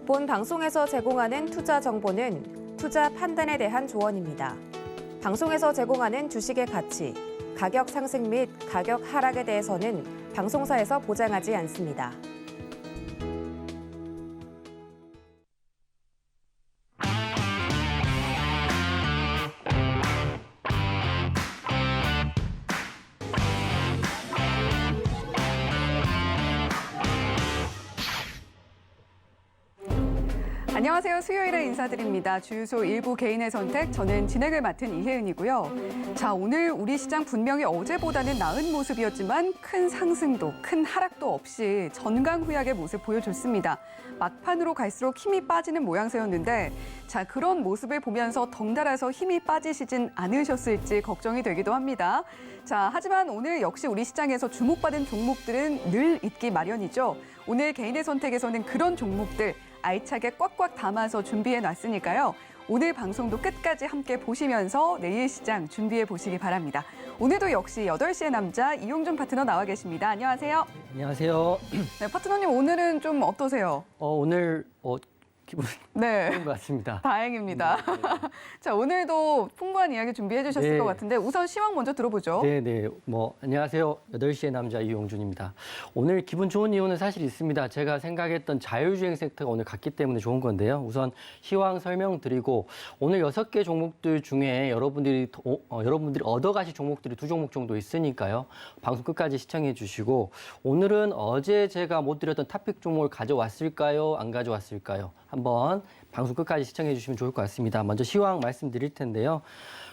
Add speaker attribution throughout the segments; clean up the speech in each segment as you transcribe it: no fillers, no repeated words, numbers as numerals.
Speaker 1: 본 방송에서 제공하는 투자 정보는 투자 판단에 대한 조언입니다. 방송에서 제공하는 주식의 가치, 가격 상승 및 가격 하락에 대해서는 방송사에서 보장하지 않습니다.
Speaker 2: 안녕하세요. 수요일에 인사드립니다. 주유소 일부 개인의 선택, 저는 진행을 맡은 이혜은이고요. 자, 오늘 우리 시장 분명히 어제보다는 나은 모습이었지만 큰 상승도, 큰 하락도 없이 전강후약의 모습 보여줬습니다. 막판으로 갈수록 힘이 빠지는 모양새였는데 자, 그런 모습을 보면서 덩달아서 힘이 빠지시진 않으셨을지 걱정이 되기도 합니다. 자, 하지만 오늘 역시 우리 시장에서 주목받은 종목들은 늘 있기 마련이죠. 오늘 개인의 선택에서는 그런 종목들 알차게 꽉꽉 담아서 준비해 놨으니까요. 오늘 방송도 끝까지 함께 보시면서 내일 시장 준비해 보시기 바랍니다. 오늘도 역시 8시의 남자 이용준 파트너 나와 계십니다. 안녕하세요.
Speaker 3: 안녕하세요.
Speaker 2: 네, 파트너님 오늘은 좀 어떠세요?
Speaker 3: 오늘 기분
Speaker 2: 네.
Speaker 3: 좋은 것 같습니다.
Speaker 2: 다행입니다. 자, 오늘도 풍부한 이야기 준비해 주셨을
Speaker 3: 네.
Speaker 2: 것 같은데 우선 시황 먼저 들어보죠.
Speaker 3: 네네. 안녕하세요. 8시의 남자 이용준입니다. 오늘 기분 좋은 이유는 사실 있습니다. 제가 생각했던 자율주행 섹터가 오늘 갔기 때문에 좋은 건데요. 우선 시황 설명드리고 오늘 6개 종목들 중에 여러분들이 얻어가실 종목들이 2종목 정도 있으니까요. 방송 끝까지 시청해 주시고 오늘은 어제 제가 못 드렸던 탑픽 종목을 가져왔을까요? 안 가져왔을까요? 한번 방송 끝까지 시청해 주시면 좋을 것 같습니다. 먼저 시황 말씀드릴 텐데요.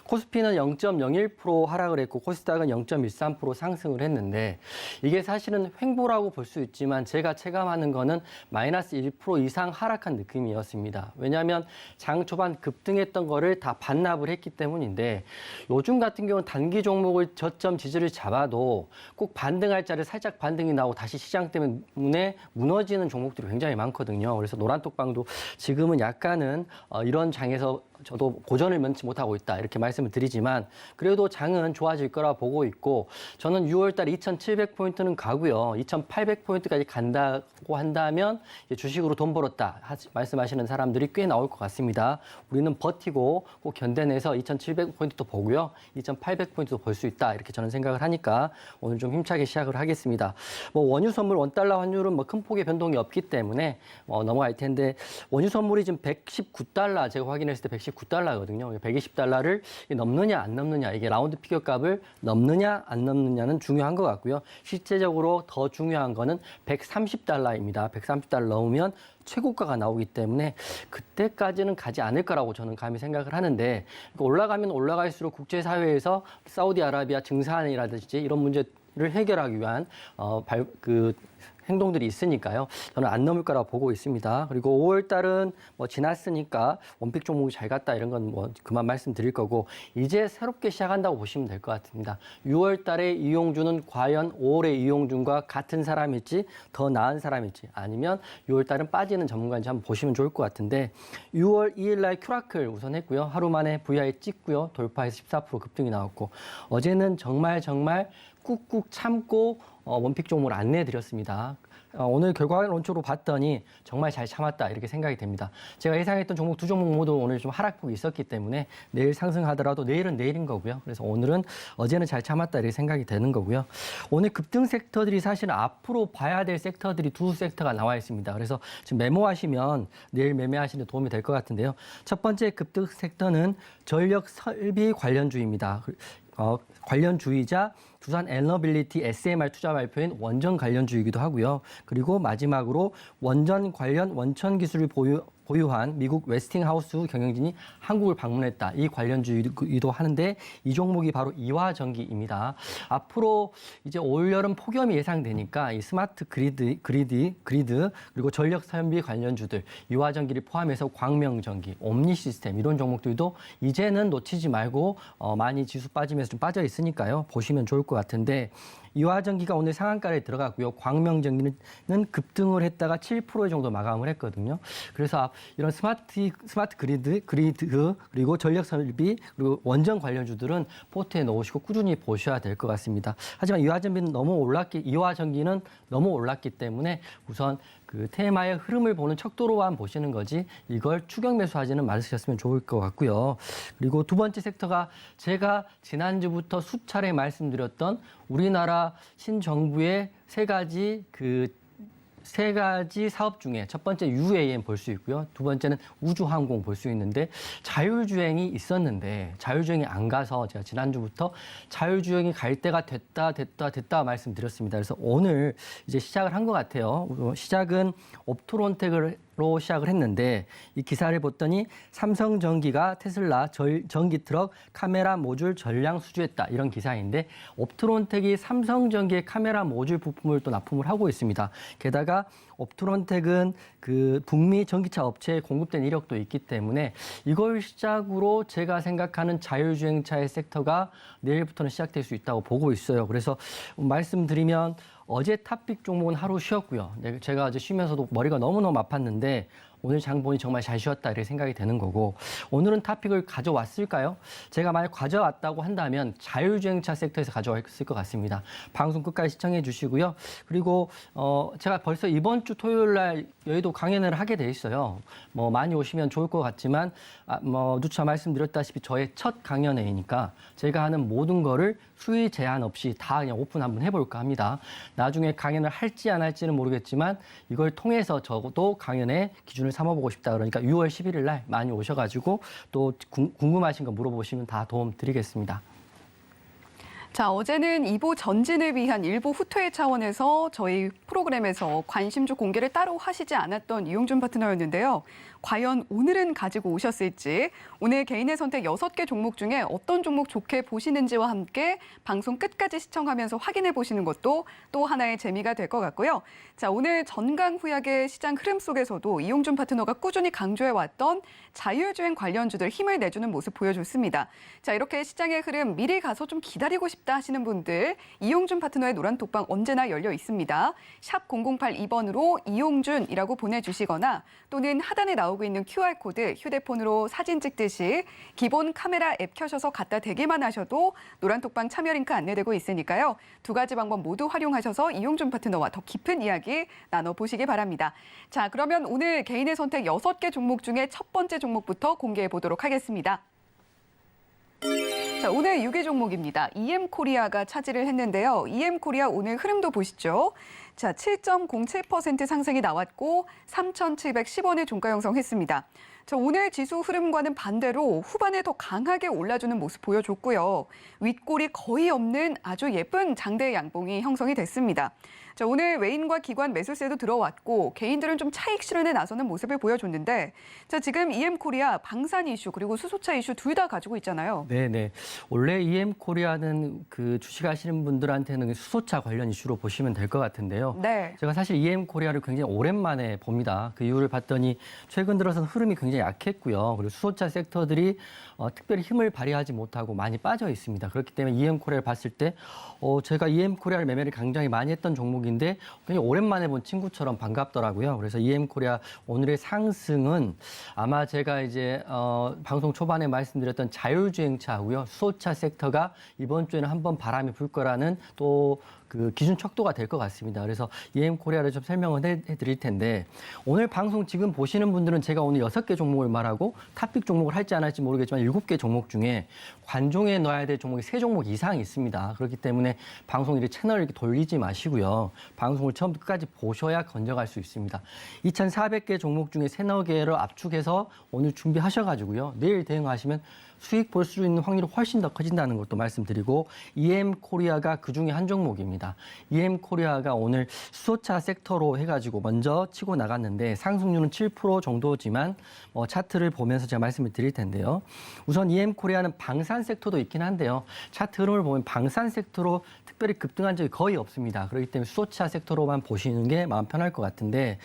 Speaker 3: 코스피는 0.01% 하락을 했고 코스닥은 0.13% 상승을 했는데 이게 사실은 횡보라고 볼 수 있지만 제가 체감하는 거는 마이너스 1% 이상 하락한 느낌이었습니다. 왜냐하면 장 초반 급등했던 거를 다 반납을 했기 때문인데 요즘 같은 경우는 단기 종목을 저점 지지를 잡아도 꼭 반등할 자리에 살짝 반등이 나오고 다시 시장 때문에 무너지는 종목들이 굉장히 많거든요. 그래서 노란톡방도 지금은 약간은 이런 장에서 저도 고전을 면치 못하고 있다 이렇게 말씀을 드리지만 그래도 장은 좋아질 거라 보고 있고 저는 6월 달에 2,700포인트는 가고요. 2,800포인트까지 간다고 한다면 주식으로 돈 벌었다 말씀하시는 사람들이 꽤 나올 것 같습니다. 우리는 버티고 꼭 견뎌내서 2,700포인트도 보고요. 2,800포인트도 볼 수 있다 이렇게 저는 생각을 하니까 오늘 좀 힘차게 시작을 하겠습니다. 원유 선물 원달러 환율은 큰 폭의 변동이 없기 때문에 넘어갈 텐데 원유 선물이 지금 119달러 제가 확인했을 때 119달러거든요. 120달러를 넘느냐 안 넘느냐 이게 라운드 피겨 값을 넘느냐 안 넘느냐는 중요한 것 같고요. 실제적으로 더 중요한 거는 130달러입니다. 130달러 넘으면 최고가가 나오기 때문에 그때까지는 가지 않을 거라고 저는 감히 생각을 하는데 올라가면 올라갈수록 국제사회에서 사우디아라비아 증산이라든지 이런 문제를 해결하기 위한 행동들이 있으니까요. 저는 안 넘을 거라고 보고 있습니다. 그리고 5월 달은 지났으니까 원픽 종목이 잘 갔다 이런 건 그만 말씀드릴 거고 이제 새롭게 시작한다고 보시면 될 것 같습니다. 6월 달에 이용준은 과연 5월의 이용준과 같은 사람일지 더 나은 사람일지 아니면 6월 달은 빠지는 전문가인지 한번 보시면 좋을 것 같은데 6월 2일 날 큐라클 우선 했고요. 하루 만에 VI 찍고요. 돌파해서 14% 급등이 나왔고 어제는 정말 꾹꾹 참고 원픽 종목을 안내해드렸습니다. 오늘 결과론적으로 봤더니 정말 잘 참았다 이렇게 생각이 됩니다. 제가 예상했던 종목 2종목 모두 오늘 좀 하락폭이 있었기 때문에 내일 상승하더라도 내일은 내일인 거고요. 그래서 오늘은 어제는 잘 참았다 이렇게 생각이 되는 거고요. 오늘 급등 섹터들이 사실은 앞으로 봐야 될 섹터들이 2섹터가 나와 있습니다. 그래서 지금 메모하시면 내일 매매하시는 데 도움이 될 것 같은데요. 첫 번째 급등 섹터는 전력 설비 관련주입니다. 관련주이자 두산 에너빌리티 SMR 투자 발표인 원전 관련주이기도 하고요. 그리고 마지막으로 원전 관련 원천 기술을 보유한 미국 웨스팅하우스 경영진이 한국을 방문했다. 이 관련주의도 하는데 이 종목이 바로 이화전기입니다. 앞으로 이제 올여름 폭염이 예상되니까 이 스마트 그리드 그리고 전력 설비 관련주들 이화전기를 포함해서 광명전기, 옴니시스템 이런 종목들도 이제는 놓치지 말고 많이 지수 빠지면서 좀 빠져 있으니까요. 보시면 좋을 것 같은데 이화전기가 오늘 상한가에 들어갔고요. 광명전기는 급등을 했다가 7% 정도 마감을 했거든요. 그래서 이런 스마트 그리드 그리고 전력 설비 그리고 원전 관련주들은 포트에 넣으시고 꾸준히 보셔야 될 것 같습니다. 하지만 이화전기는 너무 올랐기 때문에 우선 그 테마의 흐름을 보는 척도로만 보시는 거지 이걸 추격 매수하지는 말으셨으면 좋을 것 같고요. 그리고 두 번째 섹터가 제가 지난주부터 수차례 말씀드렸던 우리나라 신정부의 세 가지 사업 중에 첫 번째 UAM 볼 수 있고요. 두 번째는 우주항공 볼 수 있는데 자율주행이 있었는데 자율주행이 안 가서 제가 지난주부터 자율주행이 갈 때가 됐다 말씀드렸습니다. 그래서 오늘 이제 시작을 한 것 같아요. 시작은 옵토론텍으로 시작을 했는데 이 기사를 봤더니 삼성전기가 테슬라 전기 트럭 카메라 모듈 전량 수주했다 이런 기사인데 옵토론텍이 삼성전기의 카메라 모듈 부품을 또 납품을 하고 있습니다. 게다가 옵토론텍은 그 북미 전기차 업체에 공급된 이력도 있기 때문에 이걸 시작으로 제가 생각하는 자율주행차의 섹터가 내일부터는 시작될 수 있다고 보고 있어요. 그래서 말씀드리면 어제 탑픽 종목은 하루 쉬었고요. 제가 어제 쉬면서도 머리가 너무너무 아팠는데 오늘 장 보니 정말 잘 쉬었다 이렇게 생각이 되는 거고 오늘은 탑픽을 가져왔을까요? 제가 만약 가져왔다고 한다면 자율주행차 섹터에서 가져왔을 것 같습니다. 방송 끝까지 시청해 주시고요. 그리고 제가 벌써 이번 주 토요일 날 여의도 강연을 하게 돼 있어요. 뭐 많이 오시면 좋을 것 같지만 누차 말씀드렸다시피 저의 첫 강연회이니까 제가 하는 모든 거를 수위 제한 없이 다 그냥 오픈 한번 해볼까 합니다. 나중에 강연을 할지 안 할지는 모르겠지만 이걸 통해서 적어도 강연의 기준을 삼아보고 싶다. 그러니까 6월 11일 날 많이 오셔가지고 또 궁금하신 거 물어보시면 다 도움 드리겠습니다.
Speaker 2: 자, 어제는 2부 전진을 위한 일부 후퇴 차원에서 저희 프로그램에서 관심주 공개를 따로 하시지 않았던 이용준 파트너였는데요. 과연 오늘은 가지고 오셨을지, 오늘 개인의 선택 6개 종목 중에 어떤 종목 좋게 보시는지와 함께 방송 끝까지 시청하면서 확인해 보시는 것도 또 하나의 재미가 될 것 같고요. 자, 오늘 전강후약의 시장 흐름 속에서도 이용준 파트너가 꾸준히 강조해왔던 자율주행 관련주들 힘을 내주는 모습 보여줬습니다. 자, 이렇게 시장의 흐름 미리 가서 좀 기다리고 싶다 하시는 분들 이용준 파트너의 노란톡방 언제나 열려 있습니다. 샵 0082번으로 이용준이라고 보내주시거나 또는 하단에 나오고 있는 QR코드 휴대폰으로 사진 찍듯이 기본 카메라 앱 켜셔서 갖다 대기만 하셔도 노란톡방 참여 링크 안내되고 있으니까요. 두 가지 방법 모두 활용하셔서 이용준 파트너와 더 깊은 이야기 나눠보시기 바랍니다. 자, 그러면 오늘 개인의 선택 6개 종목 중에 첫 번째 종목부터 공개해 보도록 하겠습니다. 자, 오늘 6위 종목입니다. EM코리아가 차지를 했는데요. EM코리아 오늘 흐름도 보시죠. 자, 7.07% 상승이 나왔고 3,710원의 종가 형성했습니다. 자, 오늘 지수 흐름과는 반대로 후반에 더 강하게 올라주는 모습 보여줬고요. 윗골이 거의 없는 아주 예쁜 장대 양봉이 형성이 됐습니다. 자, 오늘 외인과 기관 매수세도 들어왔고 개인들은 좀 차익 실현에 나서는 모습을 보여줬는데 자, 지금 EM코리아 방산 이슈 그리고 수소차 이슈 둘 다 가지고 있잖아요.
Speaker 3: 네네. 원래 EM코리아는 그 주식하시는 분들한테는 수소차 관련 이슈로 보시면 될 것 같은데요.
Speaker 2: 네.
Speaker 3: 제가 사실 EM코리아를 굉장히 오랜만에 봅니다. 그 이유를 봤더니 최근 들어서는 흐름이 굉장히 약했고요. 그리고 수소차 섹터들이 특별히 힘을 발휘하지 못하고 많이 빠져 있습니다. 그렇기 때문에 EM코리아를 봤을 때 제가 EM코리아를 매매를 굉장히 많이 했던 종목인데 굉장히 오랜만에 본 친구처럼 반갑더라고요. 그래서 EM코리아 오늘의 상승은 아마 제가 이제 방송 초반에 말씀드렸던 자율주행차하고요. 수소차 섹터가 이번 주에는 한번 바람이 불 거라는 또 그 기준 척도가 될 것 같습니다. 그래서 EM코리아를 좀 설명을 해드릴 텐데 오늘 방송 지금 보시는 분들은 제가 오늘 6개 종목을 말하고 탑픽 종목을 할지 안 할지 모르겠지만 7개 종목 중에 관종에 넣어야 될 종목이 3종목 이상 있습니다. 그렇기 때문에 방송 이렇게 채널을 이렇게 돌리지 마시고요. 방송을 처음부터 끝까지 보셔야 건져갈 수 있습니다. 2,400개 종목 중에 3-4개를 압축해서 오늘 준비하셔가지고요. 내일 대응하시면 수익 볼 수 있는 확률이 훨씬 더 커진다는 것도 말씀드리고 EM코리아가 그중에 한 종목입니다. EM코리아가 오늘 수소차 섹터로 해가지고 먼저 치고 나갔는데 상승률은 7% 정도지만 차트를 보면서 제가 말씀을 드릴 텐데요. 우선 EM코리아는 방산 섹터도 있긴 한데요. 차트 흐름을 보면 방산 섹터로 특별히 급등한 적이 거의 없습니다. 그렇기 때문에 수소차 섹터로만 보시는 게 마음 편할 것 같은데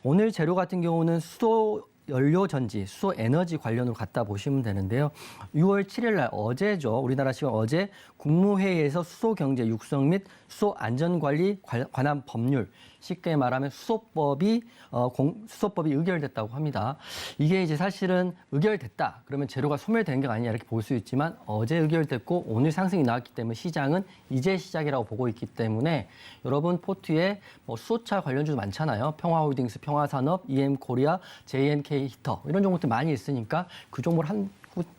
Speaker 3: 오늘 재료 같은 경우는 수소 연료 전지, 수소 에너지 관련으로 갖다 보시면 되는데요. 6월 7일 날 어제죠. 우리나라 시간 어제 국무회의에서 수소 경제 육성 및 수소 안전 관리 관한 법률, 쉽게 말하면 수소법이 의결됐다고 합니다. 이게 이제 사실은 의결됐다. 그러면 재료가 소멸된 게 아니냐 이렇게 볼 수 있지만 어제 의결됐고 오늘 상승이 나왔기 때문에 시장은 이제 시작이라고 보고 있기 때문에 여러분 포트에 뭐 수소차 관련주도 많잖아요. 평화홀딩스, 평화산업, EM코리아, JNK 히터 이런 종목들 많이 있으니까 그 종목을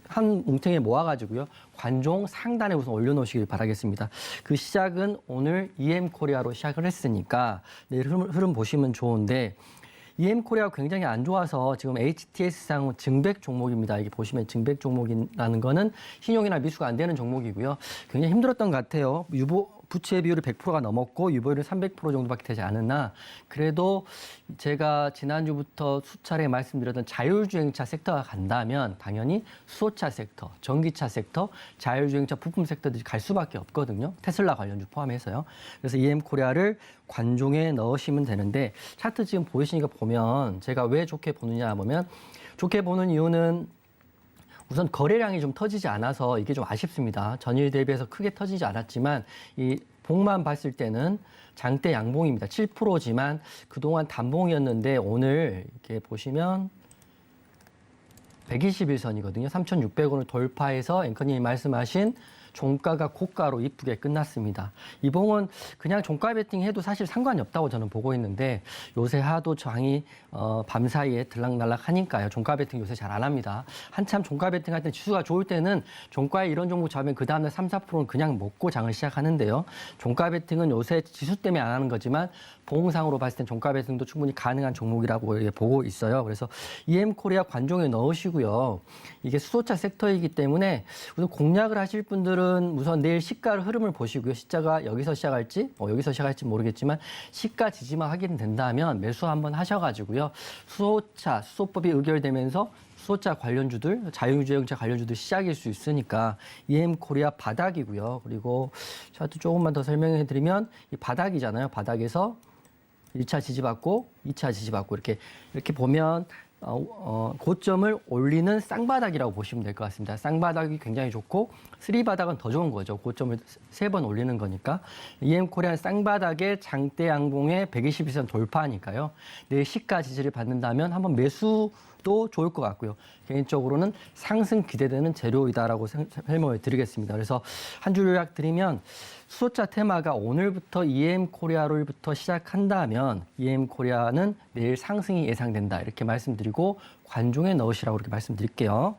Speaker 3: 한 뭉텅이에 모아가지고요. 관종 상단에 우선 올려놓으시길 바라겠습니다. 그 시작은 오늘 EM코리아로 시작을 했으니까 내일 흐름 보시면 좋은데 EM코리아가 굉장히 안 좋아서 지금 HTS상 증백 종목입니다. 이게 보시면 증백 종목이라는 거는 신용이나 미수가 안 되는 종목이고요. 굉장히 힘들었던 것 같아요. 부채 비율이 100%가 넘었고 유보율은 300% 정도밖에 되지 않았나. 그래도 제가 지난주부터 수차례 말씀드렸던 자율주행차 섹터가 간다면 당연히 수소차 섹터, 전기차 섹터, 자율주행차 부품 섹터들이 갈 수밖에 없거든요. 테슬라 관련주 포함해서요. 그래서 EM코리아를 관종에 넣으시면 되는데 차트 지금 보이시니까 보면 제가 왜 좋게 보느냐 하면 좋게 보는 이유는 우선 거래량이 좀 터지지 않아서 이게 좀 아쉽습니다. 전일 대비해서 크게 터지지 않았지만 이 봉만 봤을 때는 장대 양봉입니다. 7%지만 그동안 단봉이었는데 오늘 이렇게 보시면 121선이거든요. 3,600원을 돌파해서 앵커님이 말씀하신 종가가 고가로 이쁘게 끝났습니다. 이 봉은 그냥 종가 베팅 해도 사실 상관이 없다고 저는 보고 있는데 요새 하도 장이 밤사이에 들락날락 하니까요. 종가 베팅 요새 잘 안 합니다. 한참 종가 베팅 할 때 지수가 좋을 때는 종가에 이런 종목 잡으면 그 다음날 3, 4%는 그냥 먹고 장을 시작하는데요. 종가 베팅은 요새 지수 때문에 안 하는 거지만 봉상으로 봤을 땐 종가 베팅도 충분히 가능한 종목이라고 보고 있어요. 그래서 EM코리아 관종에 넣으시고요. 이게 수소차 섹터이기 때문에 우선 공략을 하실 분들은 우선 내일 시가를 흐름을 보시고요. 시가가 여기서 시작할지 여기서 시작할지 모르겠지만 시가 지지만 확인된다면 매수 한번 하셔가지고요. 수소차, 수소법이 의결되면서 수소차 관련주들, 자율주행차 관련주들 시작일 수 있으니까 EM코리아 바닥이고요. 그리고 차트 조금만 더 설명해 드리면 이 바닥이잖아요. 바닥에서 1차 지지받고 2차 지지받고 이렇게 보면 고점을 올리는 쌍바닥이라고 보시면 될 것 같습니다. 쌍바닥이 굉장히 좋고 3바닥은 더 좋은 거죠. 고점을 3번 올리는 거니까. EM코리아는 쌍바닥에 장대 양봉에 121선 돌파하니까요. 내일 시가 지지를 받는다면 한번 매수도 좋을 것 같고요. 개인적으로는 상승 기대되는 재료이다라고 설명을 드리겠습니다. 그래서 한 줄 요약 드리면 수소차 테마가 오늘부터 EM코리아로부터 시작한다면 EM코리아는 내일 상승이 예상된다 이렇게 말씀드리고 관종에 넣으시라고 이렇게 말씀드릴게요.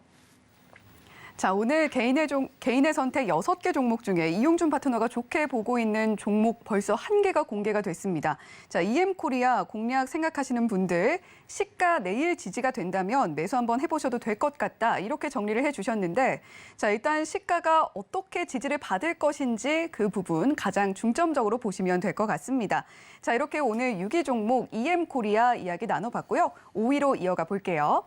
Speaker 2: 자, 오늘 개인의 선택 6개 종목 중에 이용준 파트너가 좋게 보고 있는 종목 벌써 1개가 공개가 됐습니다. 자, EM코리아 공략 생각하시는 분들 시가 내일 지지가 된다면 매수 한번 해보셔도 될 것 같다 이렇게 정리를 해주셨는데 자, 일단 시가가 어떻게 지지를 받을 것인지 그 부분 가장 중점적으로 보시면 될 것 같습니다. 자, 이렇게 오늘 6위 종목 EM코리아 이야기 나눠봤고요. 5위로 이어가 볼게요.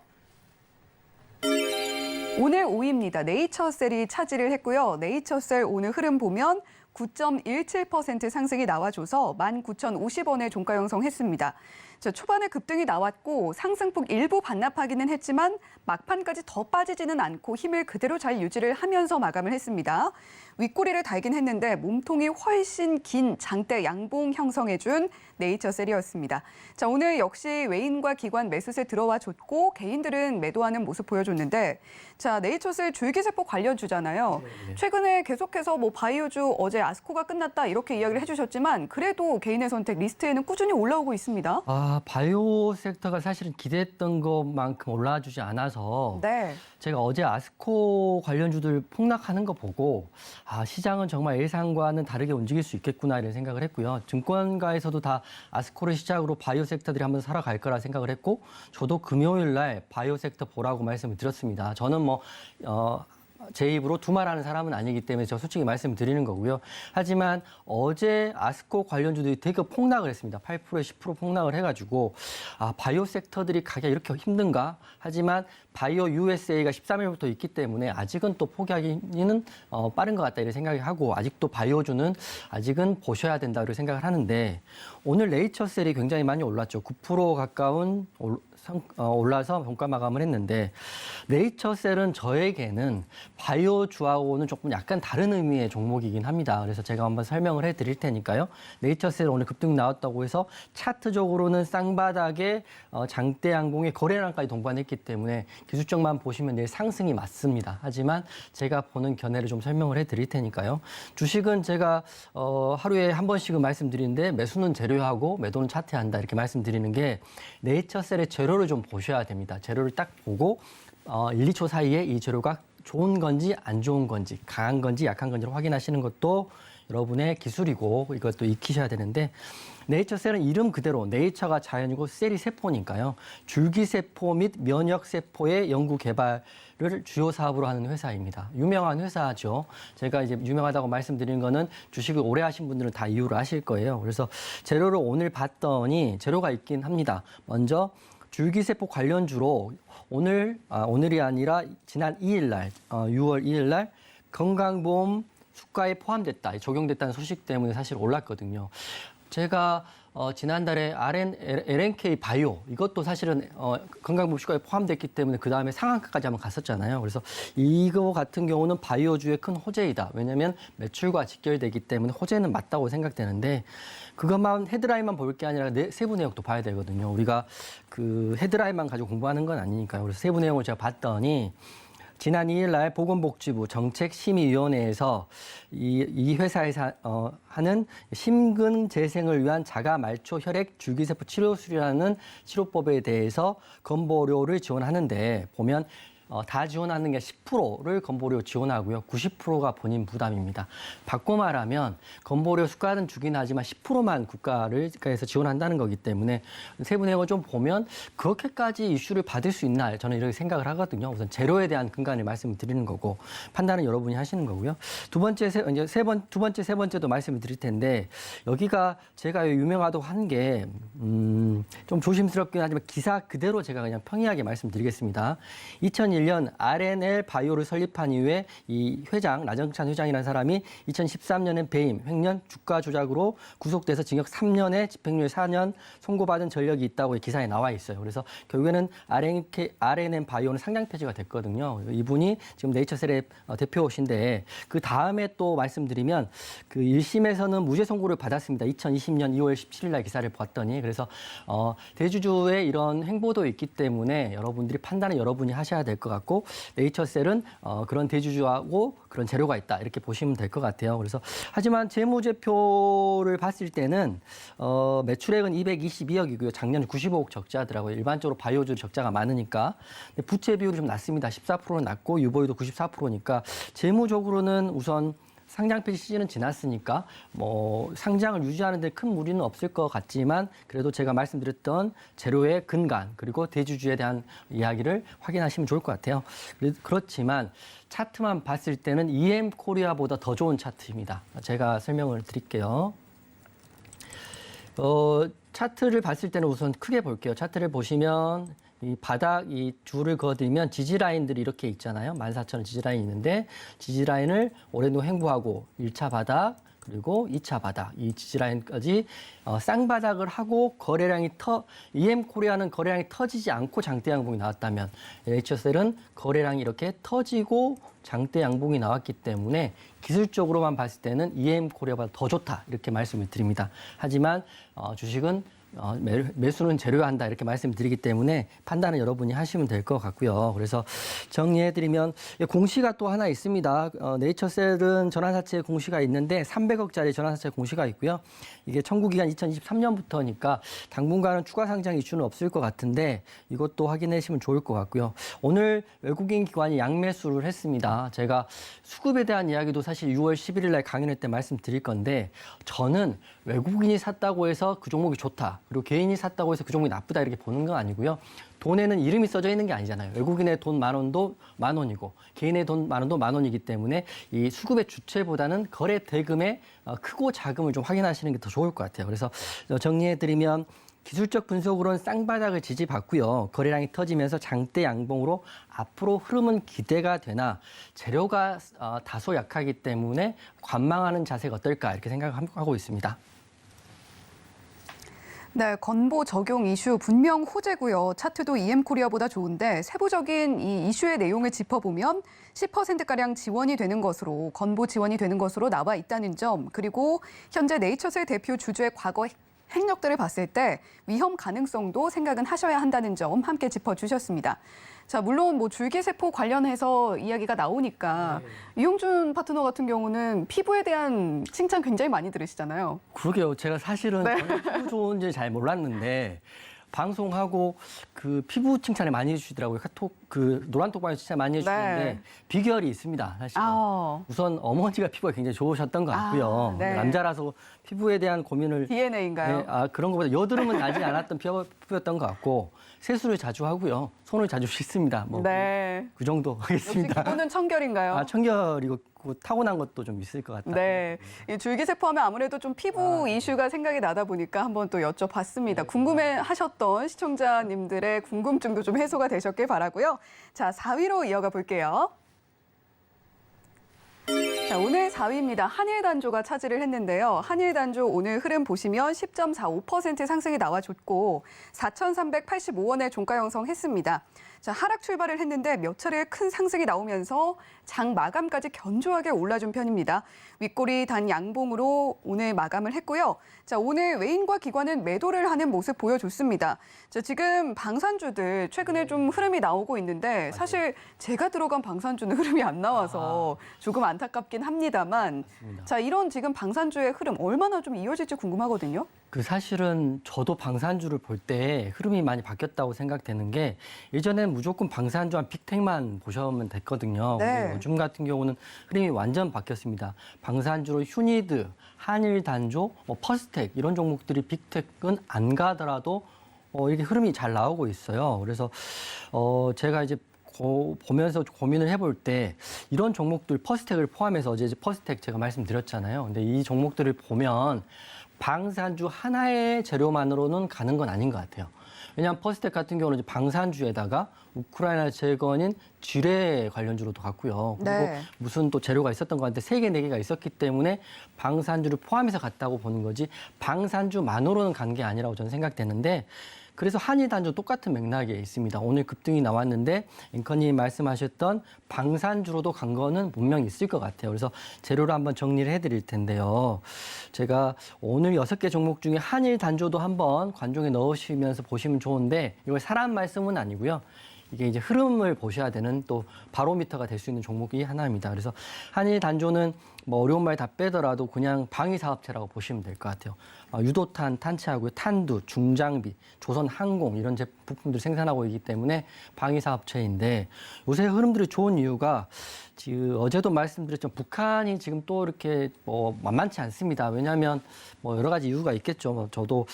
Speaker 2: 오늘 5위입니다. 네이처셀이 차지를 했고요. 네이처셀 오늘 흐름 보면 9.17% 상승이 나와줘서 19,050원에 종가 형성했습니다. 자, 초반에 급등이 나왔고 상승폭 일부 반납하기는 했지만 막판까지 더 빠지지는 않고 힘을 그대로 잘 유지를 하면서 마감을 했습니다. 윗꼬리를 달긴 했는데 몸통이 훨씬 긴 장대 양봉 형성해준 네이처셀이었습니다. 자, 오늘 역시 외인과 기관 매수세 들어와 줬고 개인들은 매도하는 모습 보여줬는데 자, 네이처셀 줄기세포 관련주잖아요. 최근에 계속해서 바이오주 어제 아스코가 끝났다 이렇게 이야기를 해주셨지만 그래도 개인의 선택 리스트에는 꾸준히 올라오고 있습니다.
Speaker 3: 바이오 섹터가 사실은 기대했던 것만큼 올라와주지 않아서
Speaker 2: 네.
Speaker 3: 제가 어제 아스코 관련주들 폭락하는 거 보고 시장은 정말 예상과는 다르게 움직일 수 있겠구나 이런 생각을 했고요. 증권가에서도 다 아스코를 시작으로 바이오 섹터들이 한번 살아갈 거라 생각을 했고 저도 금요일 날 바이오 섹터 보라고 말씀을 드렸습니다. 저는 제 입으로 두말하는 사람은 아니기 때문에 저 솔직히 말씀드리는 거고요. 하지만 어제 아스코 관련주들이 되게 폭락을 했습니다. 8%에 10% 폭락을 해가지고 바이오 섹터들이 가기가 이렇게 힘든가? 하지만 바이오 USA가 13일부터 있기 때문에 아직은 또 포기하기는 빠른 것 같다 이런 생각을 하고 아직도 바이오주는 아직은 보셔야 된다 이런 생각을 하는데 오늘 네이처셀이 굉장히 많이 올랐죠. 9% 가까운 올라서 종가 마감을 했는데 네이처셀은 저에게는 바이오주하고는 조금 약간 다른 의미의 종목이긴 합니다. 그래서 제가 한번 설명을 해드릴 테니까요. 네이처셀 오늘 급등 나왔다고 해서 차트적으로는 쌍바닥에 장대 양봉의 거래량까지 동반했기 때문에 기술적만 보시면 내일 상승이 맞습니다. 하지만 제가 보는 견해를 좀 설명을 해드릴 테니까요. 주식은 제가 하루에 한 번씩은 말씀드리는데 매수는 재료하고 매도는 차트한다 이렇게 말씀드리는 게 네이처셀의 재료를 좀 보셔야 됩니다. 재료를 딱 보고 1, 2초 사이에 이 재료가 좋은 건지 안 좋은 건지 강한 건지 약한 건지를 확인하시는 것도 여러분의 기술이고 이것도 익히셔야 되는데 네이처셀은 이름 그대로 네이처가 자연이고 셀이 세포니까요. 줄기세포 및 면역세포의 연구 개발을 주요 사업으로 하는 회사입니다. 유명한 회사죠. 제가 이제 유명하다고 말씀드린 거는 주식을 오래 하신 분들은 다 이유를 아실 거예요. 그래서 재료를 오늘 봤더니 재료가 있긴 합니다. 먼저 줄기세포 관련주로 오늘이 아니라 지난 2일 날, 6월 2일 날 건강보험 수가에 포함됐다, 적용됐다는 소식 때문에 사실 올랐거든요. 제가 지난달에 LNK 바이오 이것도 사실은 건강보험 수가에 포함됐기 때문에 그 다음에 상한가까지 한번 갔었잖아요. 그래서 이거 같은 경우는 바이오주의 큰 호재이다. 왜냐하면 매출과 직결되기 때문에 호재는 맞다고 생각되는데 그것만 헤드라인만 볼 게 아니라 세부 내역도 봐야 되거든요. 우리가 그 헤드라인만 가지고 공부하는 건 아니니까요. 그래서 세부 내용을 제가 봤더니 지난 2일 날 보건복지부 정책심의위원회에서 이 회사에서 하는 심근재생을 위한 자가말초 혈액 줄기세포 치료술이라는 치료법에 대해서 건보료를 지원하는데 보면 다 지원하는 게 10%를 건보료 지원하고요. 90%가 본인 부담입니다. 바꿔 말하면 건보료 수가는 주긴 하지만 10%만 국가에서 지원한다는 거기 때문에 세부 내용을 좀 보면 그렇게까지 이슈를 받을 수 있나 저는 이렇게 생각을 하거든요. 우선 재료에 대한 근간을 말씀을 드리는 거고 판단은 여러분이 하시는 거고요. 두 번째, 세 번째도 말씀을 드릴 텐데 여기가 제가 유명하다고 한 게 좀 조심스럽긴 하지만 기사 그대로 제가 그냥 평이하게 말씀드리겠습니다. 2001년 RNL 바이오를 설립한 이후에 이 회장, 나정찬 회장이라는 사람이 2013년에 배임, 횡령, 주가 조작으로 구속돼서 징역 3년에 집행유예 4년 선고받은 전력이 있다고 기사에 나와 있어요. 그래서 결국에는 RNN 바이오는 상장 폐지가 됐거든요. 이분이 지금 네이처셀의 대표신데 그 다음에 또 말씀드리면 그 1심에서는 무죄 선고를 받았습니다. 2020년 2월 17일 날 기사를 봤더니 그래서 대주주의 이런 행보도 있기 때문에 여러분들이 판단은 여러분이 하셔야 될 것 같고 네이처셀은 그런 대주주하고 그런 재료가 있다 이렇게 보시면 될 것 같아요. 그래서 하지만 재무제표를 봤을 때는 매출액은 222억이고요. 작년 95억 적자더라고요. 일반적으로 바이오주 적자가 많으니까 근데 부채 비율이 좀 낮습니다. 14%는 낮고 유보율도 94%니까 재무적으로는 우선 상장 폐지 시즌은 지났으니까 뭐 상장을 유지하는 데 큰 무리는 없을 것 같지만 그래도 제가 말씀드렸던 재료의 근간 그리고 대주주에 대한 이야기를 확인하시면 좋을 것 같아요. 그렇지만 차트만 봤을 때는 EM 코리아보다 더 좋은 차트입니다. 제가 설명을 드릴게요. 차트를 봤을 때는 우선 크게 볼게요. 차트를 보시면 이 바닥, 이 줄을 그어들면 지지라인들이 이렇게 있잖아요. 14,000원 지지라인이 있는데 지지라인을 올해도 횡보하고 1차 바닥 그리고 2차 바닥, 이 지지라인까지 쌍바닥을 하고 거래량이 EM코리아는 거래량이 터지지 않고 장대 양봉이 나왔다면 HSL은 거래량이 이렇게 터지고 장대 양봉이 나왔기 때문에 기술적으로만 봤을 때는 EM코리아보다 더 좋다 이렇게 말씀을 드립니다. 하지만 주식은 매수는 재료한다 이렇게 말씀드리기 때문에 판단은 여러분이 하시면 될 것 같고요. 그래서 정리해드리면 공시가 또 하나 있습니다. 네이처셀은 전환사채 공시가 있는데 300억짜리 전환사채 공시가 있고요. 이게 청구기간 2023년부터니까 당분간은 추가 상장 이슈는 없을 것 같은데 이것도 확인하시면 좋을 것 같고요. 오늘 외국인 기관이 양매수를 했습니다. 제가 수급에 대한 이야기도 사실 6월 11일 날 강연회 때 말씀드릴 건데 저는 외국인이 샀다고 해서 그 종목이 좋다. 그리고 개인이 샀다고 해서 그 종목이 나쁘다 이렇게 보는 건 아니고요. 돈에는 이름이 써져 있는 게 아니잖아요. 외국인의 돈 10,000원도 10,000원이고 개인의 돈 10,000원도 10,000원이기 때문에 이 수급의 주체보다는 거래 대금의 크고 작음을 좀 확인하시는 게 더 좋을 것 같아요. 그래서 정리해드리면 기술적 분석으로는 쌍바닥을 지지받고요. 거래량이 터지면서 장대 양봉으로 앞으로 흐름은 기대가 되나 재료가 다소 약하기 때문에 관망하는 자세가 어떨까 이렇게 생각하고 있습니다.
Speaker 2: 네, 건보 적용 이슈 분명 호재고요. 차트도 EM코리아보다 좋은데 세부적인 이 이슈의 내용을 짚어보면 10%가량 지원이 되는 것으로, 건보 지원이 되는 것으로 나와 있다는 점, 그리고 현재 네이처스의 대표 주주의 과거 행력들을 봤을 때 위험 가능성도 생각은 하셔야 한다는 점 함께 짚어주셨습니다. 자, 물론 뭐 줄기세포 관련해서 이야기가 나오니까 이용준 파트너 같은 경우는 피부에 대한 칭찬 굉장히 많이 들으시잖아요.
Speaker 3: 그러게요. 제가 사실은 저는 피부 좋은지 잘 몰랐는데 방송하고 그 피부 칭찬을 많이 해주시더라고요. 카톡 그 노란톡방에 칭찬 많이 해주시는데
Speaker 2: 네.
Speaker 3: 비결이 있습니다. 사실은. 우선 어머니가 피부가 굉장히 좋으셨던 것 같고요.
Speaker 2: 네.
Speaker 3: 남자라서 피부에 대한 고민을
Speaker 2: DNA인가요?
Speaker 3: 그런 것보다 여드름은 나지 않았던 피부였던 것 같고 세수를 자주 하고요. 손을 자주 씻습니다. 뭐
Speaker 2: 네.
Speaker 3: 그 정도
Speaker 2: 역시
Speaker 3: 하겠습니다.
Speaker 2: 기본은 청결인가요?
Speaker 3: 청결이고 타고난 것도 좀 있을 것 같다.
Speaker 2: 네. 이 줄기세포 하면 아무래도 좀 피부 이슈가 생각이 나다 보니까 한번 또 여쭤봤습니다. 궁금해 하셨던 시청자님들의 궁금증도 좀 해소가 되셨길 바라고요. 자, 4위로 이어가 볼게요. 자, 오늘 4위입니다. 한일단조가 차지를 했는데요. 한일단조 오늘 흐름 보시면 10.45% 상승이 나와줬고 4,385원의 종가 형성했습니다. 자, 하락 출발을 했는데 몇 차례 큰 상승이 나오면서 장 마감까지 견조하게 올라준 편입니다. 윗꼬리 단 양봉으로 오늘 마감을 했고요. 자, 오늘 외인과 기관은 매도를 하는 모습 보여줬습니다. 자, 지금 방산주들 최근에 좀 흐름이 나오고 있는데 사실 제가 들어간 방산주는 흐름이 안 나와서 조금 안타깝긴 합니다만 자, 이런 지금 방산주의 흐름 얼마나 좀 이어질지 궁금하거든요.
Speaker 3: 그 사실은 저도 방산주를 볼 때 흐름이 많이 바뀌었다고 생각되는 게 예전에는 무조건 방산주 한 빅텍만 보시면 됐거든요.
Speaker 2: 네.
Speaker 3: 근데 요즘 같은 경우는 흐름이 완전 바뀌었습니다. 방산주로 휴니드, 한일단조, 퍼스텍 이런 종목들이 빅텍은 안 가더라도 이렇게 흐름이 잘 나오고 있어요. 그래서 제가 이제 보면서 고민을 해볼 때 이런 종목들 퍼스텍을 포함해서 어제 퍼스텍 제가 말씀드렸잖아요. 근데 이 종목들을 보면 방산주 하나의 재료만으로는 가는 건 아닌 것 같아요. 왜냐하면 퍼스텍 같은 경우는 이제 방산주에다가 우크라이나 재건인 지뢰 관련주로도 갔고요. 그리고
Speaker 2: 네.
Speaker 3: 무슨 또 재료가 있었던 것 같은데 3개, 4개가 있었기 때문에 방산주를 포함해서 갔다고 보는 거지 방산주만으로는 간 게 아니라고 저는 생각되는데 그래서 한일단조 똑같은 맥락에 있습니다. 오늘 급등이 나왔는데 앵커님 말씀하셨던 방산주로도 간 거는 분명히 있을 것 같아요. 그래서 재료를 한번 정리를 해드릴 텐데요. 제가 오늘 6개 종목 중에 한일단조도 한번 관종에 넣으시면서 보시면 좋은데 이걸 사람 말씀은 아니고요. 이게 이제 흐름을 보셔야 되는 또 바로미터가 될 수 있는 종목이 하나입니다. 그래서 한일단조는 뭐 어려운 말 다 빼더라도 그냥 방위사업체라고 보시면 될 것 같아요. 유도탄 탄체하고요. 탄두, 중장비, 조선항공 이런 부품들 생산하고 있기 때문에 방위사업체인데 요새 흐름들이 좋은 이유가 지금 어제도 말씀드렸지만 북한이 지금 또 이렇게 만만치 않습니다. 왜냐하면 여러 가지 이유가 있겠죠. 저도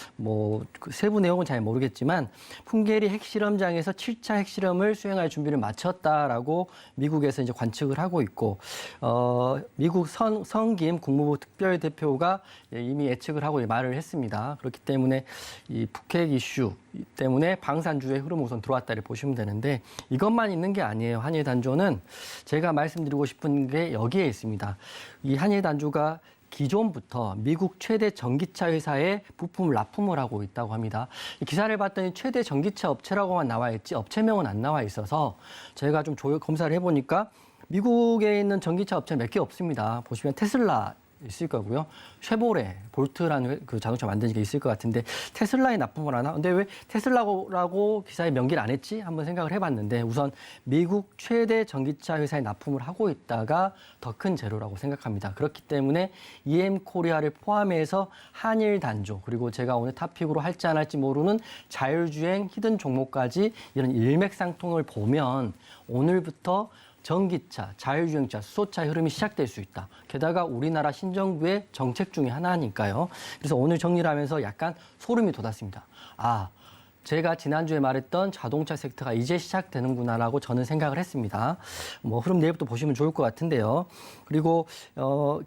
Speaker 3: 그 세부 내용은 잘 모르겠지만 풍계리 핵실험장에서 7차 핵실험을 수행할 준비를 마쳤다라고 미국에서 이제 관측을 하고 있고 미국 성김 국무부 특별대표가 이미 예측을 하고 말을 했습니다. 그렇기 때문에 이 북핵 이슈 때문에 방산주의 흐름 우선 들어왔다를 보시면 되는데 이것만 있는 게 아니에요. 한일단조는 제가 말씀드리고 싶은 게 여기에 있습니다. 이 한일단조가 기존부터 미국 최대 전기차 회사에 부품을 납품을 하고 있다고 합니다. 기사를 봤더니 최대 전기차 업체라고만 나와 있지 업체명은 안 나와 있어서 제가 좀 검사를 해보니까 미국에 있는 전기차 업체 몇 개 없습니다. 보시면 테슬라 있을 거고요. 쉐보레, 볼트라는 그 자동차 만드는 게 있을 것 같은데 테슬라에 납품을 하나? 근데 왜 테슬라라고 기사에 명기를 안 했지? 한번 생각을 해봤는데 우선 미국 최대 전기차 회사에 납품을 하고 있다가 더 큰 재료라고 생각합니다. 그렇기 때문에 EM코리아를 포함해서 한일단조 그리고 제가 오늘 탑픽으로 할지 안 할지 모르는 자율주행 히든 종목까지 이런 일맥상통을 보면 오늘부터 전기차, 자율주행차, 수소차 흐름이 시작될 수 있다. 게다가 우리나라 신정부의 정책 중에 하나니까요. 그래서 오늘 정리를 하면서 약간 소름이 돋았습니다. 제가 지난주에 말했던 자동차 섹터가 이제 시작되는구나라고 저는 생각을 했습니다. 흐름 내일부터 보시면 좋을 것 같은데요. 그리고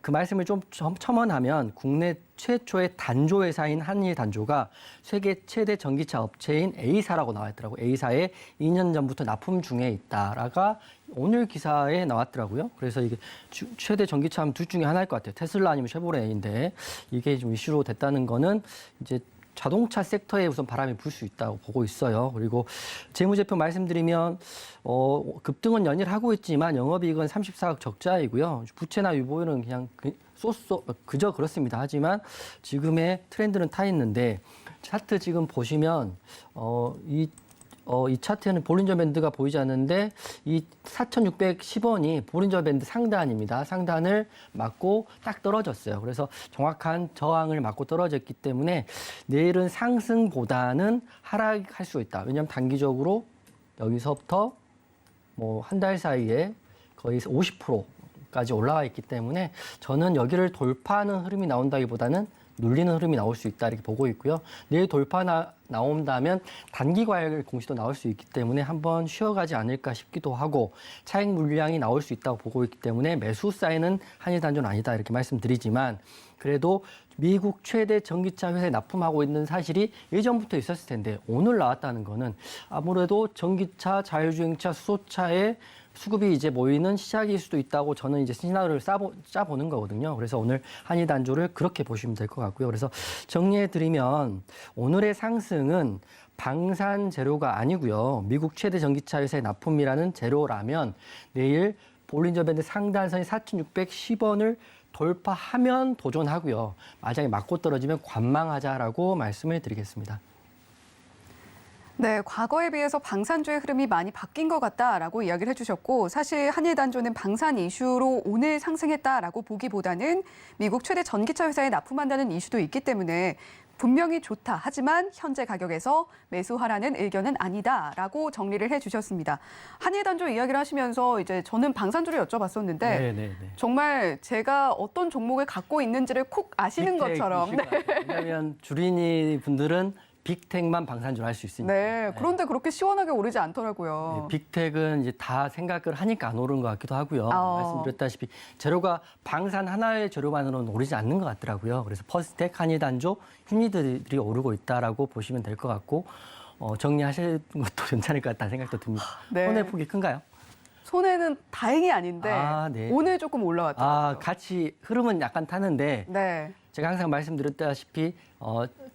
Speaker 3: 그 말씀을 좀 첨언하면 국내 최초의 단조 회사인 한일단조가 세계 최대 전기차 업체인 A사라고 나와 있더라고요. A사에 2년 전부터 납품 중에 있다라가 오늘 기사에 나왔더라고요. 그래서 이게 최대 전기차 하면 둘 중에 하나일 것 같아요. 테슬라 아니면 쉐보레인데 이게 좀 이슈로 됐다는 거는 이제 자동차 섹터에 우선 바람이 불 수 있다고 보고 있어요. 그리고 재무제표 말씀드리면 급등은 연일하고 있지만 영업이익은 34억 적자이고요. 부채나 유보율은 그냥 그저 그렇습니다. 하지만 지금의 트렌드는 타 있는데 차트 지금 보시면 이 차트에는 볼린저 밴드가 보이지 않는데 이 4,610원이 볼린저 밴드 상단입니다. 상단을 맞고 딱 떨어졌어요. 그래서 정확한 저항을 맞고 떨어졌기 때문에 내일은 상승보다는 하락할 수 있다. 왜냐하면 단기적으로 여기서부터 뭐 한 달 사이에 거의 50%까지 올라와 있기 때문에 저는 여기를 돌파하는 흐름이 나온다기보다는 눌리는 흐름이 나올 수 있다 이렇게 보고 있고요. 내일 돌파 나온다면 단기 과열 공시도 나올 수 있기 때문에 한번 쉬어가지 않을까 싶기도 하고 차익 물량이 나올 수 있다고 보고 있기 때문에 매수 사인은 한일단조는 아니다 이렇게 말씀드리지만 그래도 미국 최대 전기차 회사에 납품하고 있는 사실이 예전부터 있었을 텐데 오늘 나왔다는 거는 아무래도 전기차, 자율주행차, 수소차의 수급이 이제 모이는 시작일 수도 있다고 저는 이제 시나리오를 짜보는 거거든요. 그래서 오늘 한일단조를 그렇게 보시면 될 것 같고요. 그래서 정리해드리면 오늘의 상승은 방산 재료가 아니고요. 미국 최대 전기차 회사의 납품이라는 재료라면 내일 볼린저 밴드 상단선이 4,610원을 돌파하면 도전하고요. 만약에 맞고 떨어지면 관망하자라고 말씀을 드리겠습니다.
Speaker 2: 네, 과거에 비해서 방산주의 흐름이 많이 바뀐 것 같다라고 이야기를 해주셨고 사실 한일단조는 방산 이슈로 오늘 상승했다라고 보기보다는 미국 최대 전기차 회사에 납품한다는 이슈도 있기 때문에 분명히 좋다. 하지만 현재 가격에서 매수하라는 의견은 아니다라고 정리를 해주셨습니다. 한일단조 이야기를 하시면서 이제 저는 방산주를 여쭤봤었는데
Speaker 3: 네네네.
Speaker 2: 정말 제가 어떤 종목을 갖고 있는지를 콕 아시는 것처럼. 네.
Speaker 3: 왜냐하면 주린이 분들은 빅텍만 방산주를 할 수 있으니까.
Speaker 2: 네, 그런데 그렇게 시원하게 오르지 않더라고요.
Speaker 3: 네, 빅텍은 이제 다 생각을 하니까 안 오른 것 같기도 하고요. 말씀드렸다시피 재료가 방산 하나의 재료만으로는 오르지 않는 것 같더라고요. 그래서 퍼스텍, 한일단조, 휴니들이 오르고 있다라고 보시면 될 것 같고 정리하실 것도 괜찮을 것 같다는 생각도 듭니다.
Speaker 2: 네.
Speaker 3: 손해폭이 큰가요?
Speaker 2: 손해는 다행이 아닌데
Speaker 3: 네.
Speaker 2: 오늘 조금 올라왔더라고요.
Speaker 3: 같이 흐름은 약간 타는데
Speaker 2: 네.
Speaker 3: 제가 항상 말씀드렸다시피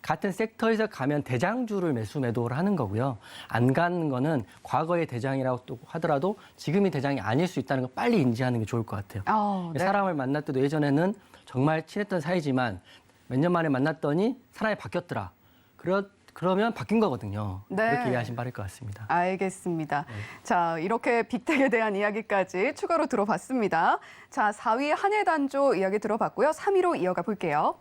Speaker 3: 같은 섹터에서 가면 대장주를 매도를 하는 거고요. 안 가는 거는 과거의 대장이라고 또 하더라도 지금이 대장이 아닐 수 있다는 걸 빨리 인지하는 게 좋을 것 같아요.
Speaker 2: 네.
Speaker 3: 사람을 만날 때도 예전에는 정말 친했던 사이지만 몇 년 만에 만났더니 사람이 바뀌었더라. 그러면 바뀐 거거든요.
Speaker 2: 네.
Speaker 3: 그렇게 이해하시면 바를 것 같습니다.
Speaker 2: 알겠습니다. 자, 이렇게 빅텍에 대한 이야기까지 추가로 들어봤습니다. 자, 4위 한일단조 이야기 들어봤고요. 3위로 이어가 볼게요.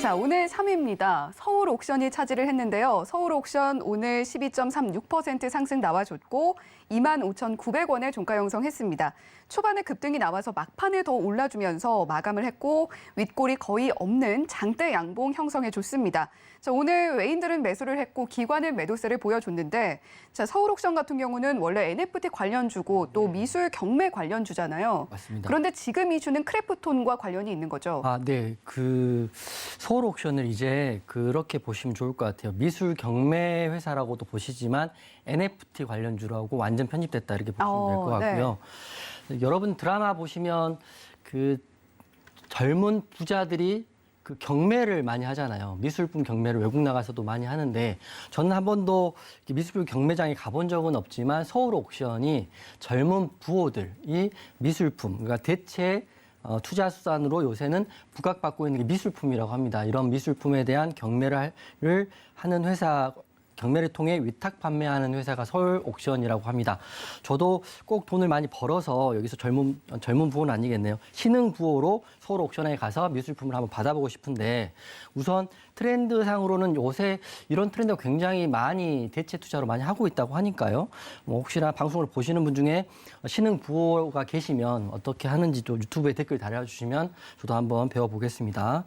Speaker 2: 자, 오늘 3위입니다. 서울 옥션이 차지를 했는데요. 서울 옥션 오늘 12.36% 상승 나와줬고 25,900원에 종가 형성했습니다. 초반에 급등이 나와서 막판에 더 올라주면서 마감을 했고 윗골이 거의 없는 장대 양봉 형성해줬습니다. 자, 오늘 외인들은 매수를 했고 기관은 매도세를 보여줬는데 자, 서울 옥션 같은 경우는 원래 NFT 관련주고 또 미술 경매 관련주잖아요.
Speaker 3: 맞습니다.
Speaker 2: 그런데 지금 이슈는 크래프톤과 관련이 있는 거죠.
Speaker 3: 네. 서울 옥션을 이제 그렇게 보시면 좋을 것 같아요. 미술 경매 회사라고도 보시지만 NFT 관련주라고 완전 편입됐다 이렇게 보시면 될 것 같고요. 네. 여러분 드라마 보시면 그 젊은 부자들이 그 경매를 많이 하잖아요. 미술품 경매를 외국 나가서도 많이 하는데 저는 한 번도 미술품 경매장에 가본 적은 없지만 서울 옥션이 젊은 부호들이 미술품, 그러니까 대체 투자 수단으로 요새는 부각받고 있는 게 미술품이라고 합니다. 이런 미술품에 대한 경매를 하는 회사, 경매를 통해 위탁 판매하는 회사가 서울 옥션이라고 합니다. 저도 꼭 돈을 많이 벌어서 여기서 젊은 부호는 아니겠네요. 신흥 부호로 서울 옥션에 가서 미술품을 한번 받아보고 싶은데 우선 트렌드상으로는 요새 이런 트렌드가 굉장히 많이 대체 투자로 많이 하고 있다고 하니까요. 뭐 혹시나 방송을 보시는 분 중에 신흥 부호가 계시면 어떻게 하는지 또 유튜브에 댓글 달아주시면 저도 한번 배워보겠습니다.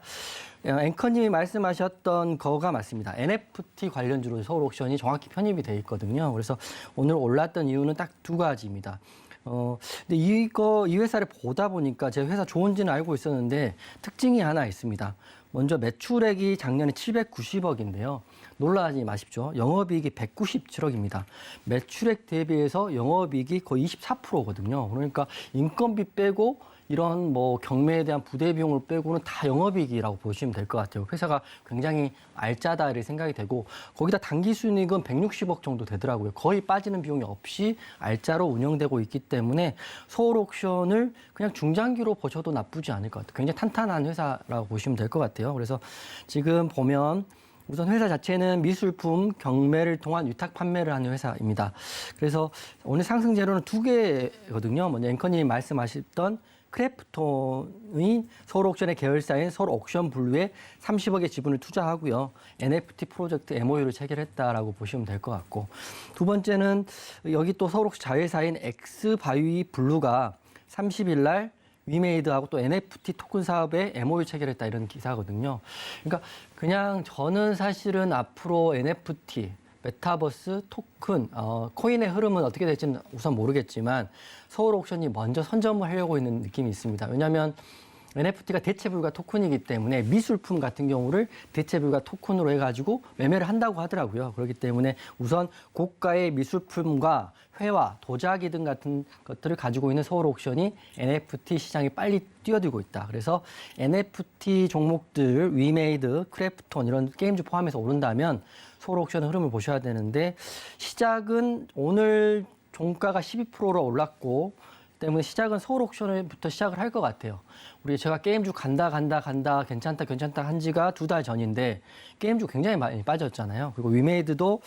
Speaker 3: 앵커님이 말씀하셨던 거가 맞습니다. NFT 관련주로 서울 옥션이 정확히 편입이 돼 있거든요. 그래서 오늘 올랐던 이유는 딱 두 가지입니다. 근데 이 회사를 보다 보니까 제가 회사 좋은지는 알고 있었는데 특징이 하나 있습니다. 먼저 매출액이 작년에 790억인데요. 놀라지 마십시오. 영업이익이 197억입니다. 매출액 대비해서 영업이익이 거의 24%거든요. 그러니까 인건비 빼고 이런 뭐 경매에 대한 부대 비용을 빼고는 다 영업이익이라고 보시면 될 것 같아요. 회사가 굉장히 알짜다 이렇게 생각이 되고 거기다 당기 순이익은 160억 정도 되더라고요. 거의 빠지는 비용이 없이 알짜로 운영되고 있기 때문에 서울옥션을 그냥 중장기로 보셔도 나쁘지 않을 것 같아요. 굉장히 탄탄한 회사라고 보시면 될 것 같아요. 그래서 지금 보면 우선 회사 자체는 미술품 경매를 통한 위탁 판매를 하는 회사입니다. 그래서 오늘 상승 재료는 두 개거든요. 먼저 앵커님이 말씀하셨던 크래프톤이 서울옥션의 계열사인 서울옥션블루에 30억의 지분을 투자하고요. NFT 프로젝트 MOU를 체결했다라고 보시면 될 것 같고 두 번째는 여기 또 서울옥션 자회사인 엑스바이블루가 30일 날 위메이드하고 또 NFT 토큰 사업에 MOU 체결했다 이런 기사거든요. 그러니까 그냥 저는 사실은 앞으로 NFT, 메타버스, 토큰, 코인의 흐름은 어떻게 될지는 우선 모르겠지만 서울옥션이 먼저 선점을 하려고 있는 느낌이 있습니다. 왜냐하면 NFT가 대체불가 토큰이기 때문에 미술품 같은 경우를 대체불가 토큰으로 해가지고 매매를 한다고 하더라고요. 그렇기 때문에 우선 고가의 미술품과 회화, 도자기 등 같은 것들을 가지고 있는 서울옥션이 NFT 시장에 빨리 뛰어들고 있다. 그래서 NFT 종목들, 위메이드, 크래프톤 이런 게임즈 포함해서 오른다면 서울옥션의 흐름을 보셔야 되는데 시작은 오늘 종가가 12%로 올랐고 때문에 시작은 서울옥션부터 시작을 할 것 같아요. 우리 제가 게임주 간다 괜찮다 한 지가 2달 전인데 게임주 굉장히 많이 빠졌잖아요. 그리고 위메이드도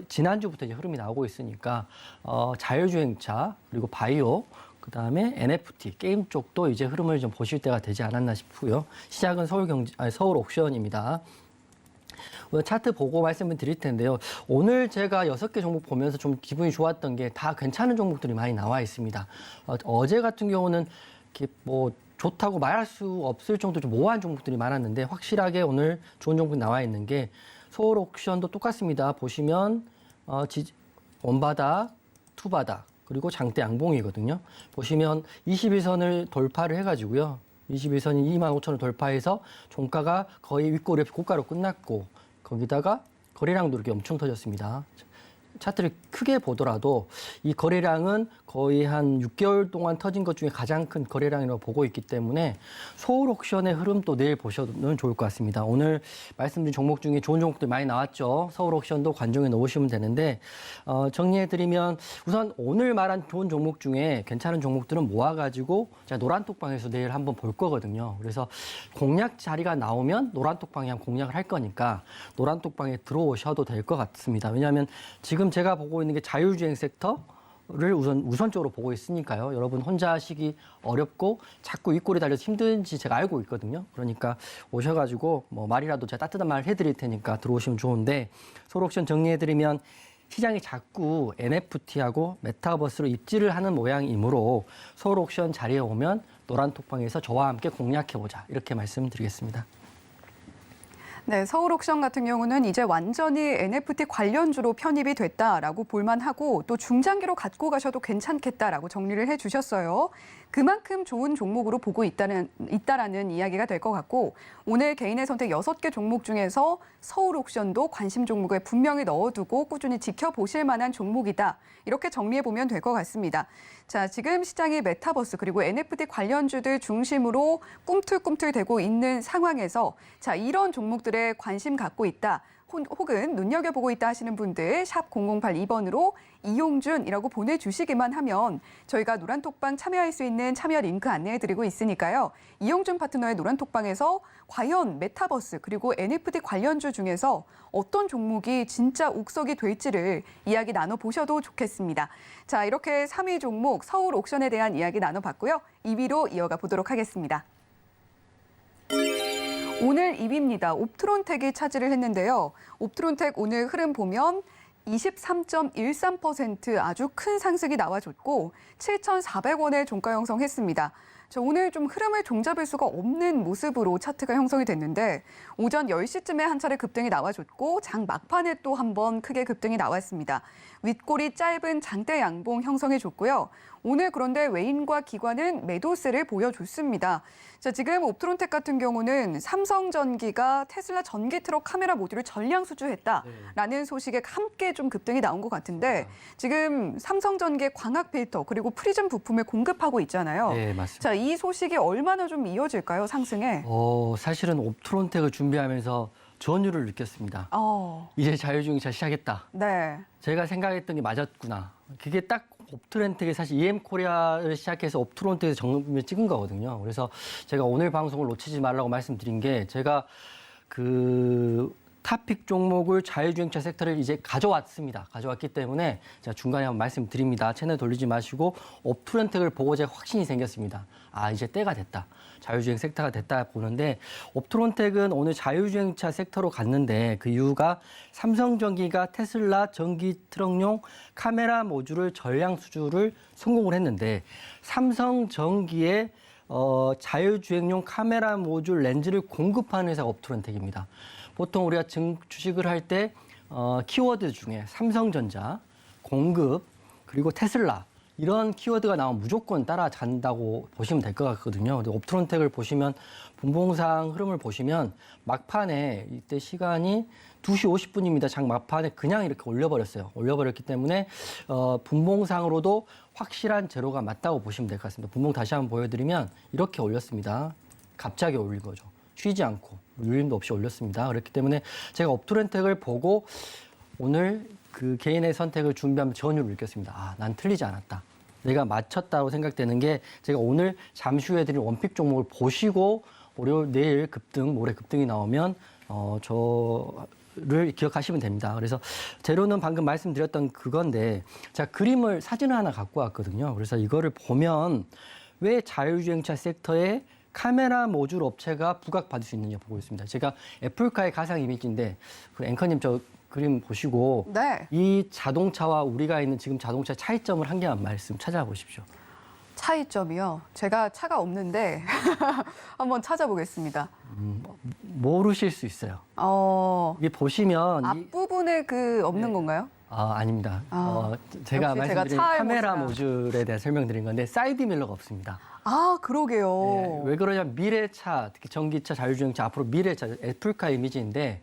Speaker 3: 지난주부터 이제 흐름이 나오고 있으니까 자율주행차 그리고 바이오 그다음에 NFT 게임 쪽도 이제 흐름을 좀 보실 때가 되지 않았나 싶고요. 시작은 서울옥션입니다. 차트 보고 말씀을 드릴 텐데요. 오늘 제가 6개 종목 보면서 좀 기분이 좋았던 게 다 괜찮은 종목들이 많이 나와 있습니다. 어제 같은 경우는 이렇게 뭐 좋다고 말할 수 없을 정도로 좀 모호한 종목들이 많았는데 확실하게 오늘 좋은 종목이 나와 있는 게 서울옥션도 똑같습니다. 보시면 원바닥, 투바닥 그리고 장대 양봉이거든요. 보시면 21선을 돌파를 해가지고요. 21선이 25,000을 돌파해서 종가가 거의 윗꼬리 옆에 고가로 끝났고 거기다가 거래량도 이렇게 엄청 터졌습니다. 차트를 크게 보더라도 이 거래량은 거의 한 6개월 동안 터진 것 중에 가장 큰 거래량이라고 보고 있기 때문에 서울옥션의 흐름도 내일 보셔도 좋을 것 같습니다. 오늘 말씀드린 종목 중에 좋은 종목들 많이 나왔죠. 서울옥션도 관종에 넣으시면 되는데 정리해드리면 우선 오늘 말한 좋은 종목 중에 괜찮은 종목들은 모아가지고 제가 노란톡방에서 내일 한번 볼 거거든요. 그래서 공략 자리가 나오면 노란톡방에 한번 공략을 할 거니까 노란톡방에 들어오셔도 될 것 같습니다. 왜냐하면 지금 제가 보고 있는 게 자율주행 섹터를 우선적으로 보고 있으니까요. 여러분 혼자 하시기 어렵고 자꾸 윗골이 달려서 힘든지 제가 알고 있거든요. 그러니까 오셔가지고 뭐 말이라도 제가 따뜻한 말 해드릴 테니까 들어오시면 좋은데 서울옥션 정리해드리면 시장이 자꾸 NFT하고 메타버스로 입지를 하는 모양이므로 서울옥션 자리에 오면 노란톡방에서 저와 함께 공략해보자 이렇게 말씀드리겠습니다.
Speaker 2: 네, 서울옥션 같은 경우는 이제 완전히 NFT 관련주로 편입이 됐다라고 볼만하고 또 중장기로 갖고 가셔도 괜찮겠다라고 정리를 해주셨어요. 그만큼 좋은 종목으로 보고 있다라는 이야기가 될 것 같고 오늘 개인의 선택 6개 종목 중에서 서울옥션도 관심 종목에 분명히 넣어두고 꾸준히 지켜보실 만한 종목이다. 이렇게 정리해보면 될 것 같습니다. 자, 지금 시장이 메타버스 그리고 NFT 관련주들 중심으로 꿈틀꿈틀대고 있는 상황에서 자, 이런 종목들에 관심 갖고 있다. 혹은 눈여겨보고 있다 하시는 분들 샵 0082번으로 이용준이라고 보내주시기만 하면 저희가 노란톡방 참여할 수 있는 참여 링크 안내해드리고 있으니까요. 이용준 파트너의 노란톡방에서 과연 메타버스 그리고 NFT 관련주 중에서 어떤 종목이 진짜 옥석이 될지를 이야기 나눠보셔도 좋겠습니다. 자, 이렇게 3위 종목 서울옥션에 대한 이야기 나눠봤고요. 2위로 이어가 보도록 하겠습니다. 오늘 2위입니다. 옵트론텍이 차지를 했는데요. 옵트론텍 오늘 흐름 보면 23.13% 아주 큰 상승이 나와줬고 7,400원에 종가 형성했습니다. 오늘 좀 흐름을 종잡을 수가 없는 모습으로 차트가 형성이 됐는데 오전 10시쯤에 한 차례 급등이 나와줬고 장 막판에 또 한 번 크게 급등이 나왔습니다. 윗골이 짧은 장대 양봉 형성해줬고요. 오늘 그런데 외인과 기관은 매도세를 보여줬습니다. 자, 지금 옵트론텍 같은 경우는 삼성전기가 테슬라 전기 트럭 카메라 모듈을 전량 수주했다라는 소식에 함께 좀 급등이 나온 것 같은데 지금 삼성전기의 광학 필터 그리고 프리즘 부품을 공급하고 있잖아요.
Speaker 3: 네, 맞습니다.
Speaker 2: 자, 이 소식이 얼마나 좀 이어질까요, 상승에?
Speaker 3: 사실은 옵트론텍을 준비하면서 전율을 느꼈습니다. 이제 자율주행차 시작했다.
Speaker 2: 네.
Speaker 3: 제가 생각했던 게 맞았구나. 그게 딱 옵트론텍이 사실 EM 코리아를 시작해서 옵트론텍에서 정점을 찍은 거거든요. 그래서 제가 오늘 방송을 놓치지 말라고 말씀드린 게 제가 그 탑픽 종목을 자율주행차 섹터를 이제 가져왔습니다. 가져왔기 때문에 제가 중간에 한번 말씀드립니다. 채널 돌리지 마시고 옵트론텍을 보고 제가 확신이 생겼습니다. 아, 이제 때가 됐다. 자율주행 섹터가 됐다 보는데 옵트론텍은 오늘 자율주행차 섹터로 갔는데 그 이유가 삼성전기가 테슬라 전기 트럭용 카메라 모듈을 전량 수주를 성공을 했는데 삼성전기의 자율주행용 카메라 모듈 렌즈를 공급하는 회사가 옵트론텍입니다. 보통 우리가 주식을 할 때 키워드 중에 삼성전자, 공급, 그리고 테슬라 이런 키워드가 나오면 무조건 따라간다고 보시면 될 것 같거든요. 근데 옵트론텍을 보시면 분봉상 흐름을 보시면 막판에 이때 시간이 2시 50분입니다. 장 막판에 그냥 이렇게 올려버렸어요. 올려버렸기 때문에 분봉상으로도 확실한 제로가 맞다고 보시면 될 것 같습니다. 분봉 다시 한번 보여드리면 이렇게 올렸습니다. 갑자기 올린 거죠. 쉬지 않고 눌림도 없이 올렸습니다. 그렇기 때문에 제가 옵트론텍을 보고 오늘 그 개인의 선택을 준비하면 전율을 느꼈습니다. 아, 난 틀리지 않았다. 내가 맞췄다고 생각되는 게 제가 오늘 잠시 후에 드린 원픽 종목을 보시고 내일 급등, 모레 급등이 나오면 저를 기억하시면 됩니다. 그래서 재료는 방금 말씀드렸던 그건데 제가 그림을 사진을 하나 갖고 왔거든요. 그래서 이거를 보면 왜 자율주행차 섹터에 카메라 모듈 업체가 부각받을 수 있느냐 보고 있습니다. 제가 애플카의 가상 이미지인데 그 앵커님 저 그림 보시고
Speaker 2: 네.
Speaker 3: 이 자동차와 우리가 있는 지금 자동차 차이점을 한 개만 말씀 찾아보십시오.
Speaker 2: 차이점이요. 제가 차가 없는데 한번 찾아보겠습니다.
Speaker 3: 모르실 수 있어요. 이게 보시면
Speaker 2: 앞부분에 그 없는 건가요?
Speaker 3: 아닙니다. 제가
Speaker 2: 역시
Speaker 3: 말씀드린
Speaker 2: 제가
Speaker 3: 카메라
Speaker 2: 모습이라.
Speaker 3: 모듈에 대해 설명드린 건데 사이드 밀러가 없습니다.
Speaker 2: 아, 그러게요.
Speaker 3: 왜 그러냐면 미래차, 특히 전기차, 자율주행차 앞으로 미래차, 애플카 이미지인데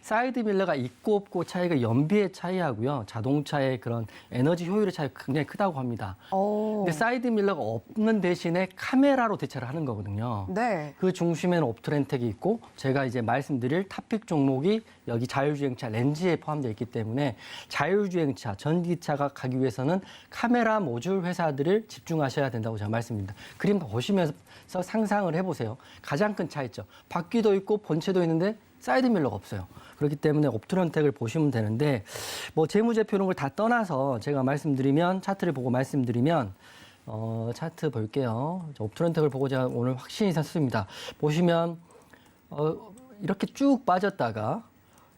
Speaker 3: 사이드 밀러가 있고 없고 차이가 연비의 차이하고요. 자동차의 그런 에너지 효율의 차이가 굉장히 크다고 합니다. 근데 사이드 밀러가 없는 대신에 카메라로 대체를 하는 거거든요.
Speaker 2: 네.
Speaker 3: 그 중심에는 옵트론텍이 있고 제가 이제 말씀드릴 탑픽 종목이 여기 자율주행차 렌즈에 포함되어 있기 때문에 자율주행차, 전기차가 가기 위해서는 카메라 모듈 회사들을 집중하셔야 된다고 제가 말씀드립니다. 그림 보시면서 상상을 해보세요. 가장 큰 차이점. 바퀴도 있고 본체도 있는데 사이드 밀러가 없어요. 그렇기 때문에 옵트론텍을 보시면 되는데 뭐 재무제표 이런 걸 다 떠나서 제가 말씀드리면 차트를 보고 말씀드리면 차트 볼게요. 옵트론텍을 보고 제가 오늘 확신이 샀습니다. 보시면 이렇게 쭉 빠졌다가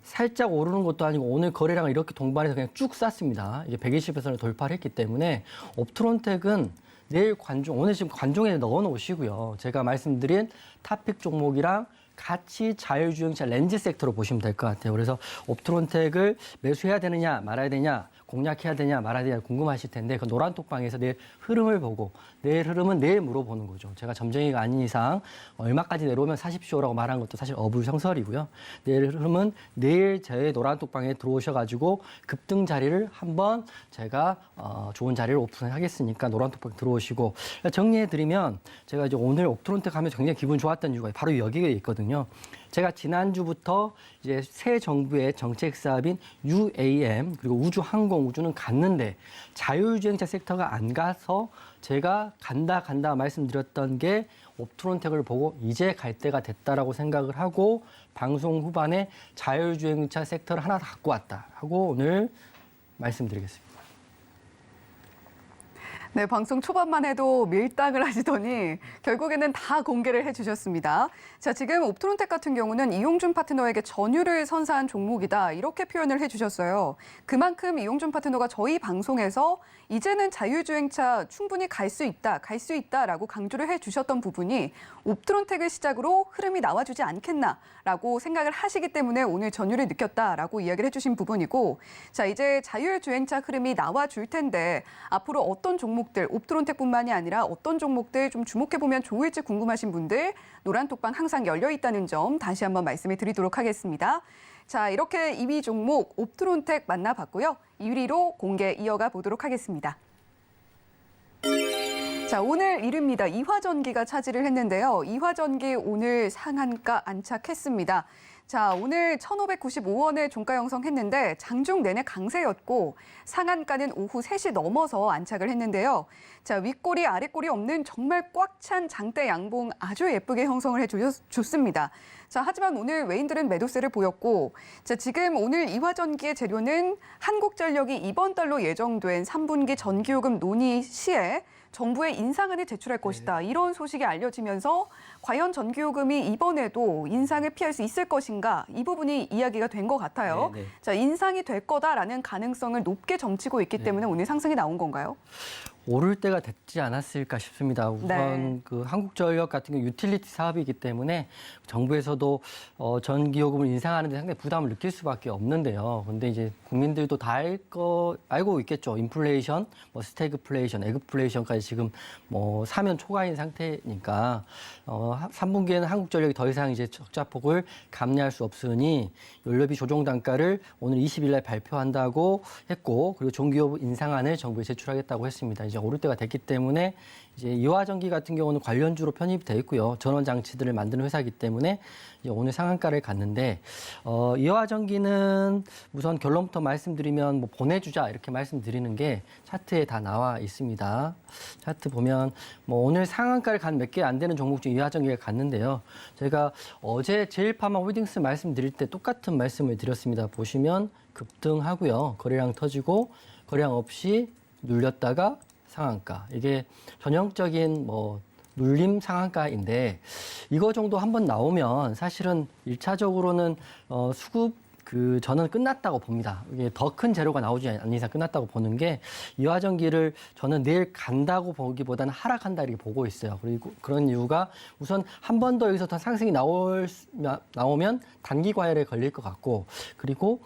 Speaker 3: 살짝 오르는 것도 아니고 오늘 거래량을 이렇게 동반해서 그냥 쭉 쌌습니다. 이게 120선을 돌파를 했기 때문에 옵트론텍은 내일 오늘 지금 관종에 넣어 놓으시고요. 제가 말씀드린 탑픽 종목이랑 같이 자율주행차 렌즈 섹터로 보시면 될 것 같아요. 그래서 옵트론텍을 매수해야 되느냐 말아야 되냐 공략해야 되냐 말아야 되냐 궁금하실 텐데 그 노란 톡방에서 내일 흐름을 보고 내일 흐름은 내일 물어보는 거죠. 제가 점쟁이가 아닌 이상 얼마까지 내려오면 사십시오라고 말한 것도 사실 어불성설이고요. 내일 흐름은 내일 제 노란 톡방에 들어오셔가지고 급등 자리를 한번 제가 좋은 자리를 오픈하겠으니까 노란 톡방 들어오시고 정리해드리면 제가 이제 오늘 옵트론텍 하면 굉장히 기분 좋았던 이유가 바로 여기에 있거든요. 제가 지난주부터 이제 새 정부의 정책 사업인 UAM 그리고 우주항공, 우주는 갔는데 자율주행차 섹터가 안 가서 제가 간다 말씀드렸던 게 옵트론텍을 보고 이제 갈 때가 됐다라고 생각을 하고 방송 후반에 자율주행차 섹터를 하나 갖고 왔다 하고 오늘 말씀드리겠습니다.
Speaker 2: 네, 방송 초반만 해도 밀당을 하시더니 결국에는 다 공개를 해주셨습니다. 자, 지금 옵트론텍 같은 경우는 이용준 파트너에게 전유를 선사한 종목이다 이렇게 표현을 해주셨어요. 그만큼 이용준 파트너가 저희 방송에서 이제는 자율주행차 충분히 갈 수 있다라고 강조를 해주셨던 부분이 옵트론텍을 시작으로 흐름이 나와주지 않겠나라고 생각을 하시기 때문에 오늘 전유를 느꼈다라고 이야기를 해주신 부분이고, 자, 이제 자율주행차 흐름이 나와줄 텐데 앞으로 어떤 종목 종목들, 옵트론텍뿐만이 아니라 어떤 종목들 좀 주목해보면 좋을지 궁금하신 분들 노란톡방 항상 열려 있다는 점 다시 한번 말씀을 드리도록 하겠습니다. 자, 이렇게 2위 종목 옵트론텍 만나봤고요. 1위로 공개 이어가 보도록 하겠습니다. 자, 오늘 1위입니다. 이화전기가 차지를 했는데요. 이화전기 오늘 상한가 안착했습니다. 자, 오늘 1,595원에 종가 형성했는데 장중 내내 강세였고 상한가는 오후 3시 넘어서 안착을 했는데요. 자, 윗꼬리 아랫꼬리 없는 정말 꽉 찬 장대 양봉 아주 예쁘게 형성을 해줬습니다. 자, 하지만 오늘 외인들은 매도세를 보였고 자, 지금 오늘 이화전기의 재료는 한국전력이 이번 달로 예정된 3분기 전기요금 논의 시에 정부에 인상안을 제출할 것이다. 이런 소식이 알려지면서 과연 전기요금이 이번에도 인상을 피할 수 있을 것인가 이 부분이 이야기가 된 것 같아요.
Speaker 3: 네네.
Speaker 2: 자, 인상이 될 거다라는 가능성을 높게 점치고 있기 때문에 오늘 상승이 나온 건가요?
Speaker 3: 오를 때가 됐지 않았을까 싶습니다. 우선
Speaker 2: 네.
Speaker 3: 그 한국전력 같은 경우 유틸리티 사업이기 때문에 정부에서도 전기요금을 인상하는 데 상당히 부담을 느낄 수밖에 없는데요. 근데 이제 국민들도 다 알고 있겠죠. 인플레이션, 뭐 스태그플레이션, 에그플레이션까지 지금 뭐 사면 초과인 상태니까 3분기에는 한국전력이 더 이상 이제 적자폭을 감내할 수 없으니 연료비 조정 단가를 오늘 20일 날 발표한다고 했고 그리고 전기요금 인상안을 정부에 제출하겠다고 했습니다. 이제 오를 때가 됐기 때문에 이제 이화전기 같은 경우는 관련주로 편입이 돼 있고요. 전원 장치들을 만드는 회사이기 때문에 이제 오늘 상한가를 갔는데 이화전기는 우선 결론부터 말씀드리면 뭐 보내주자 이렇게 말씀드리는 게 차트에 다 나와 있습니다. 차트 보면 뭐 오늘 상한가를 간 몇 개 안 되는 종목 중 이화전기가 갔는데요. 제가 어제 제일파마 홀딩스 말씀드릴 때 똑같은 말씀을 드렸습니다. 보시면 급등하고요. 거래량 터지고 거래량 없이 눌렸다가 상한가. 이게 전형적인 뭐 눌림 상한가인데 이거 정도 한번 나오면 사실은 1차적으로는 수급 저는 끝났다고 봅니다. 이게 더 큰 재료가 나오지 않는 이상 끝났다고 보는 게 이화전기를 저는 내일 간다고 보기보다는 하락한다 이렇게 보고 있어요. 그리고 그런 이유가 우선 한 번 더 여기서 더 상승이 나오면 단기 과열에 걸릴 것 같고 그리고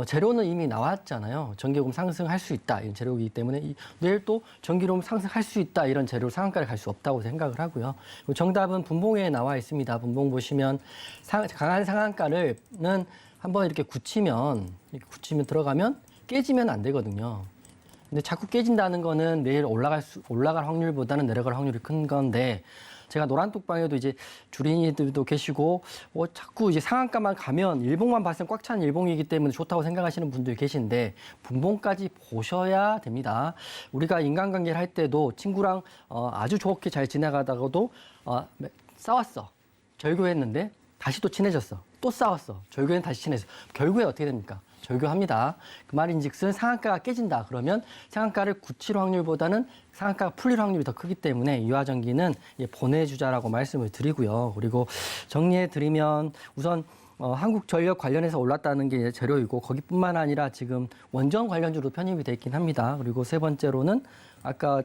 Speaker 3: 재료는 이미 나왔잖아요. 전기요금 상승할 수 있다. 이런 재료이기 때문에 내일 또 전기요금 상승할 수 있다. 이런 재료로 상한가를 갈 수 없다고 생각을 하고요. 그리고 정답은 분봉에 나와 있습니다. 분봉 보시면 강한 상한가는 한번 이렇게 굳히면 들어가면 깨지면 안 되거든요. 근데 자꾸 깨진다는 거는 내일 올라갈 확률보다는 내려갈 확률이 큰 건데 제가 노란톡방에도 이제 주린이들도 계시고 자꾸 이제 상한가만 가면 일봉만 봤을 때 꽉 찬 일봉이기 때문에 좋다고 생각하시는 분들이 계신데 분봉까지 보셔야 됩니다. 우리가 인간관계를 할 때도 친구랑 아주 좋게 잘 지나가다가도 싸웠어. 절교했는데 다시 또 친해졌어. 또 싸웠어. 절교는 다시 친해졌어. 결국에 어떻게 됩니까? 절교합니다. 그 말인즉슨 상한가가 깨진다. 그러면 상한가를 굳힐 확률보다는 상한가가 풀릴 확률이 더 크기 때문에 이화전기는 보내주자라고 말씀을 드리고요. 그리고 정리해드리면 우선 한국전력 관련해서 올랐다는 게 재료이고 거기뿐만 아니라 지금 원전 관련주로 편입이 돼 있긴 합니다. 그리고 세 번째로는 아까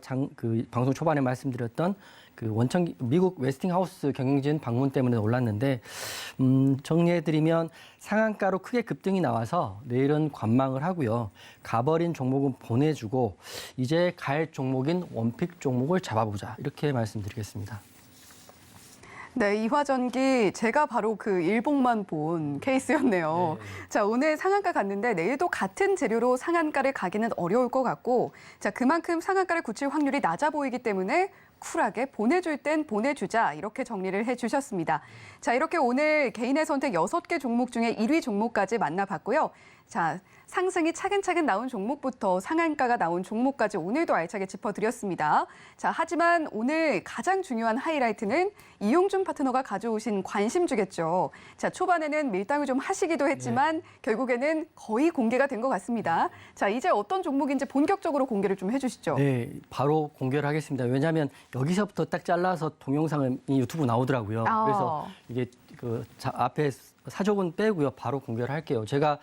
Speaker 3: 방송 초반에 말씀드렸던 미국 웨스팅하우스 경영진 방문 때문에 올랐는데 정리해드리면 상한가로 크게 급등이 나와서 내일은 관망을 하고요. 가버린 종목은 보내주고 이제 갈 종목인 원픽 종목을 잡아보자 이렇게 말씀드리겠습니다.
Speaker 2: 네, 이화전기 제가 바로 그 일봉만 본 케이스였네요.
Speaker 3: 네.
Speaker 2: 자, 오늘 상한가 갔는데 내일도 같은 재료로 상한가를 가기는 어려울 것 같고 자, 그만큼 상한가를 굳힐 확률이 낮아 보이기 때문에 쿨하게 보내줄 땐 보내주자 이렇게 정리를 해주셨습니다. 자, 이렇게 오늘 개인의 선택 6개 종목 중에 1위 종목까지 만나봤고요. 자, 상승이 차근차근 나온 종목부터 상한가가 나온 종목까지 오늘도 알차게 짚어드렸습니다. 자, 하지만 오늘 가장 중요한 하이라이트는 이용준 파트너가 가져오신 관심주겠죠. 자, 초반에는 밀당을 좀 하시기도 했지만 결국에는 거의 공개가 된 것 같습니다. 자, 이제 어떤 종목인지 본격적으로 공개를 좀 해주시죠.
Speaker 3: 네, 바로 공개를 하겠습니다. 왜냐하면 여기서부터 딱 잘라서 동영상이 유튜브 나오더라고요. 그래서 이게 앞에 사족은 빼고요. 바로 공개를 할게요. 제가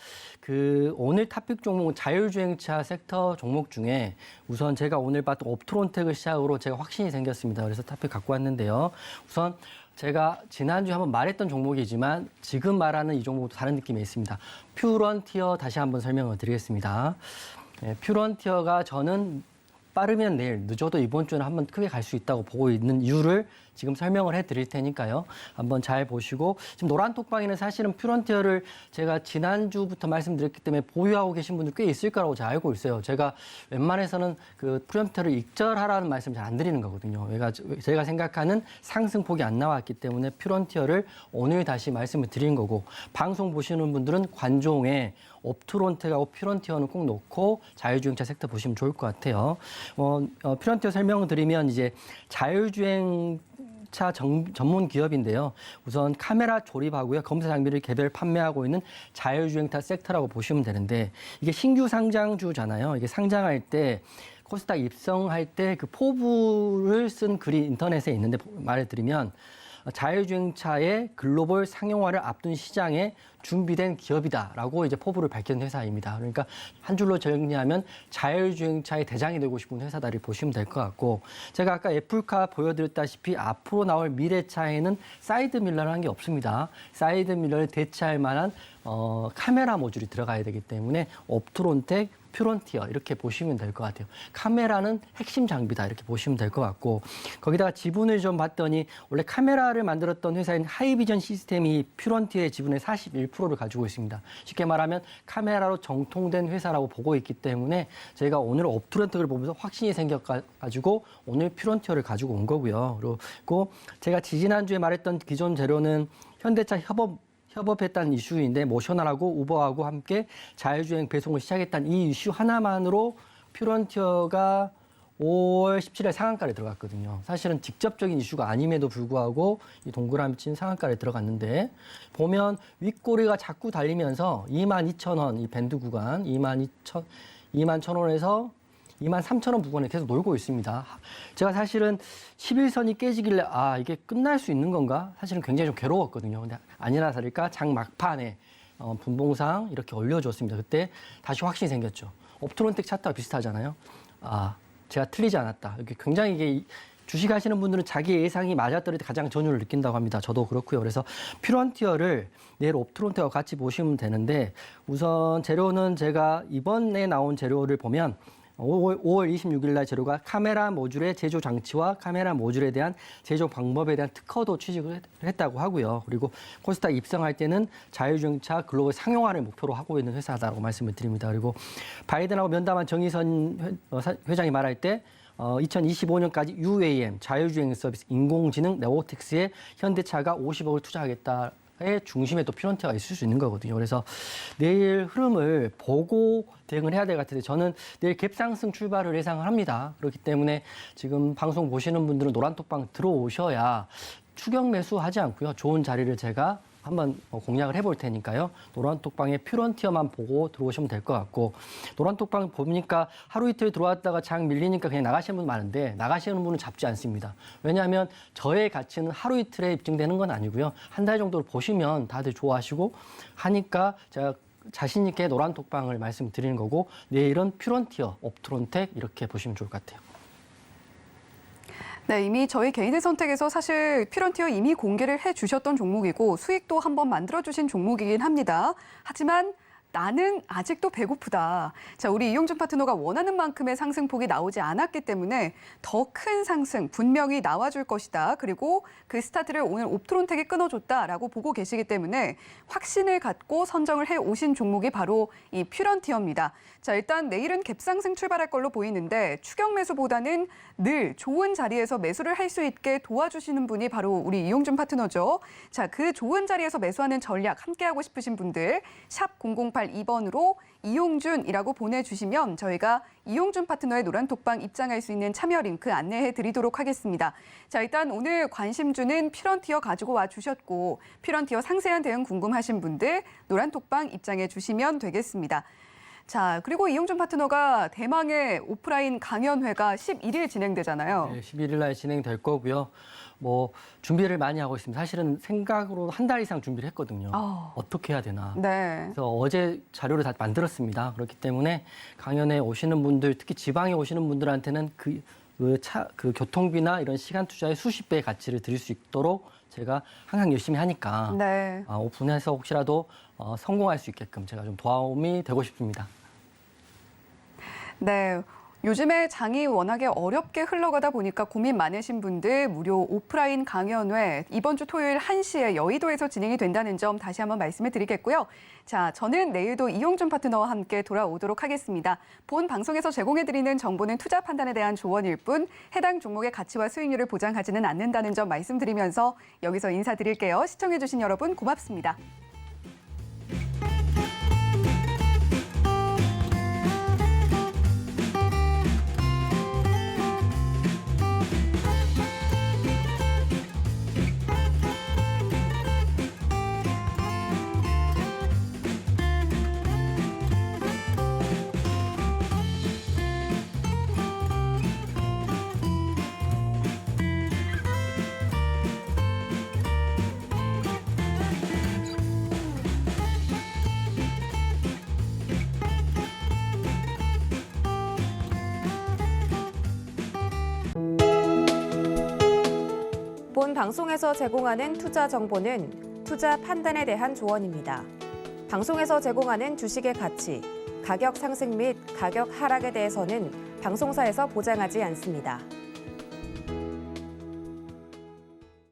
Speaker 3: 오늘 탑픽 종목은 자율주행차 섹터 종목 중에 우선 제가 오늘 봤던 옵트론텍을 시작으로 제가 확신이 생겼습니다. 그래서 탑픽 갖고 왔는데요. 우선 제가 지난주에 한번 말했던 종목이지만 지금 말하는 이 종목도 다른 느낌이 있습니다. 퓨런티어 다시 한번 설명을 드리겠습니다. 네, 퓨런티어가 저는 빠르면 내일, 늦어도 이번 주는 한번 크게 갈 수 있다고 보고 있는 이유를 지금 설명을 해드릴 테니까요. 한번 잘 보시고 지금 노란톡방에는 사실은 퓨런티어를 제가 지난주부터 말씀드렸기 때문에 보유하고 계신 분들 꽤 있을 거라고 잘 알고 있어요. 제가 웬만해서는 그 퓨런티어를 익절하라는 말씀 잘 안 드리는 거거든요. 제가 생각하는 상승폭이 안 나왔기 때문에 퓨런티어를 오늘 다시 말씀을 드린 거고 방송 보시는 분들은 관종에 옵트론텍하고 퓨런티어는 꼭 놓고 자율주행차 섹터 보시면 좋을 것 같아요. 퓨런티어 설명을 드리면 이제 자율주행차 전문 기업인데요. 우선 카메라 조립하고요. 검사 장비를 개별 판매하고 있는 자율주행차 섹터라고 보시면 되는데 이게 신규 상장주잖아요. 이게 상장할 때 코스닥 입성할 때 그 포부를 쓴 글이 인터넷에 있는데 말을 드리면 자율주행차의 글로벌 상용화를 앞둔 시장에 준비된 기업이다라고 이제 포부를 밝힌 회사입니다. 그러니까 한 줄로 정리하면 자율주행차의 대장이 되고 싶은 회사다를 보시면 될 것 같고 제가 아까 애플카 보여드렸다시피 앞으로 나올 미래차에는 사이드 밀러라는 게 없습니다. 사이드 밀러를 대체할 만한 카메라 모듈이 들어가야 되기 때문에 옵트론텍, 퓨런티어 이렇게 보시면 될 것 같아요. 카메라는 핵심 장비다 이렇게 보시면 될 것 같고 거기다가 지분을 좀 봤더니 원래 카메라를 만들었던 회사인 하이비전 시스템이 퓨런티어의 지분의 41%를 가지고 있습니다. 쉽게 말하면 카메라로 정통된 회사라고 보고 있기 때문에 저희가 오늘 옵트론텍을 보면서 확신이 생겨가지고 오늘 퓨런티어를 가지고 온 거고요. 그리고 제가 지지난주에 말했던 기존 재료는 현대차 협업했다는 이슈인데 모셔널하고 우버하고 함께 자율주행 배송을 시작했다는 이 이슈 하나만으로 퓨런티어가 5월 17일 상한가에 들어갔거든요. 사실은 직접적인 이슈가 아님에도 불구하고 이 동그라미 친 상한가에 들어갔는데 보면 윗꼬리가 자꾸 달리면서 22,000원 이 밴드 구간 21,000원에서 23,000원 부근에 계속 놀고 있습니다. 제가 사실은 11선이 깨지길래 이게 끝날 수 있는 건가? 사실은 굉장히 좀 괴로웠거든요. 근데 아니나 다를까 장 막판에 분봉상 이렇게 올려줬습니다. 그때 다시 확신이 생겼죠. 옵트론텍 차트와 비슷하잖아요. 제가 틀리지 않았다. 이렇게 굉장히 이게 주식하시는 분들은 자기 예상이 맞았더니 가장 전율을 느낀다고 합니다. 저도 그렇고요. 그래서 퓨런티어를 내일 옵트론텍과 같이 보시면 되는데 우선 재료는 제가 이번에 나온 재료를 보면 5월 26일 날 재료가 카메라 모듈의 제조 장치와 카메라 모듈에 대한 제조 방법에 대한 특허도 취직을 했다고 하고요. 그리고 코스닥 입성할 때는 자율주행차 글로벌 상용화를 목표로 하고 있는 회사다라고 말씀을 드립니다. 그리고 바이든하고 면담한 정의선 회장이 말할 때 2025년까지 UAM 자율주행 서비스 인공지능 네오틱스에 현대차가 50억을 투자하겠다. 의 중심에 또 퓨런티어가 있을 수 있는 거거든요. 그래서 내일 흐름을 보고 대응을 해야 될 것 같은데 저는 내일 갭상승 출발을 예상을 합니다. 그렇기 때문에 지금 방송 보시는 분들은 노란톡방 들어오셔야 추격 매수하지 않고요. 좋은 자리를 제가 한번 공략을 해볼 테니까요. 노란톡방에 퓨런티어만 보고 들어오시면 될 것 같고 노란톡방 보니까 하루 이틀 들어왔다가 장 밀리니까 그냥 나가시는 분 많은데 나가시는 분은 잡지 않습니다. 왜냐하면 저의 가치는 하루 이틀에 입증되는 건 아니고요. 한 달 정도를 보시면 다들 좋아하시고 하니까 제가 자신 있게 노란톡방을 말씀드리는 거고 내일은 퓨런티어, 옵트론텍 이렇게 보시면 좋을 것 같아요.
Speaker 2: 네, 이미 저희 개인의 선택에서 사실 퓨런티어 이미 공개를 해주셨던 종목이고 수익도 한번 만들어주신 종목이긴 합니다. 하지만 나는 아직도 배고프다. 자, 우리 이용준 파트너가 원하는 만큼의 상승폭이 나오지 않았기 때문에 더 큰 상승 분명히 나와줄 것이다. 그리고 그 스타트를 오늘 옵트론텍이 끊어줬다라고 보고 계시기 때문에 확신을 갖고 선정을 해 오신 종목이 바로 이 퓨런티어입니다. 자, 일단 내일은 갭상승 출발할 걸로 보이는데 추격 매수보다는 늘 좋은 자리에서 매수를 할 수 있게 도와주시는 분이 바로 우리 이용준 파트너죠. 자, 그 좋은 자리에서 매수하는 전략 함께하고 싶으신 분들 샵 0082번으로 이용준이라고 보내주시면 저희가 이용준 파트너의 노란톡방 입장할 수 있는 참여 링크 안내해 드리도록 하겠습니다. 자, 일단 오늘 관심주는 퓨런티어 가지고 와 주셨고 퓨런티어 상세한 대응 궁금하신 분들 노란톡방 입장해 주시면 되겠습니다. 자, 그리고 이용준 파트너가 대망의 오프라인 강연회가 11일 진행되잖아요.
Speaker 3: 네, 11일 날 진행될 거고요. 준비를 많이 하고 있습니다. 사실은 생각으로 한 달 이상 준비를 했거든요. 어떻게 해야 되나.
Speaker 2: 네.
Speaker 3: 그래서 어제 자료를 다 만들었습니다. 그렇기 때문에 강연에 오시는 분들, 특히 지방에 오시는 분들한테는 그 교통비나 이런 시간 투자의 수십 배의 가치를 드릴 수 있도록 제가 항상 열심히 하니까
Speaker 2: 네.
Speaker 3: 오픈해서 혹시라도 성공할 수 있게끔 제가 좀 도움이 되고 싶습니다.
Speaker 2: 네. 요즘에 장이 워낙에 어렵게 흘러가다 보니까 고민 많으신 분들 무료 오프라인 강연회 이번 주 토요일 1시에 여의도에서 진행이 된다는 점 다시 한번 말씀을 드리겠고요. 자, 저는 내일도 이용준 파트너와 함께 돌아오도록 하겠습니다. 본 방송에서 제공해드리는 정보는 투자 판단에 대한 조언일 뿐 해당 종목의 가치와 수익률을 보장하지는 않는다는 점 말씀드리면서 여기서 인사드릴게요. 시청해주신 여러분 고맙습니다.
Speaker 1: 본 방송에서 제공하는 투자 정보는 투자 판단에 대한 조언입니다. 방송에서 제공하는 주식의 가치, 가격 상승 및 가격 하락에 대해서는 방송사에서 보장하지 않습니다.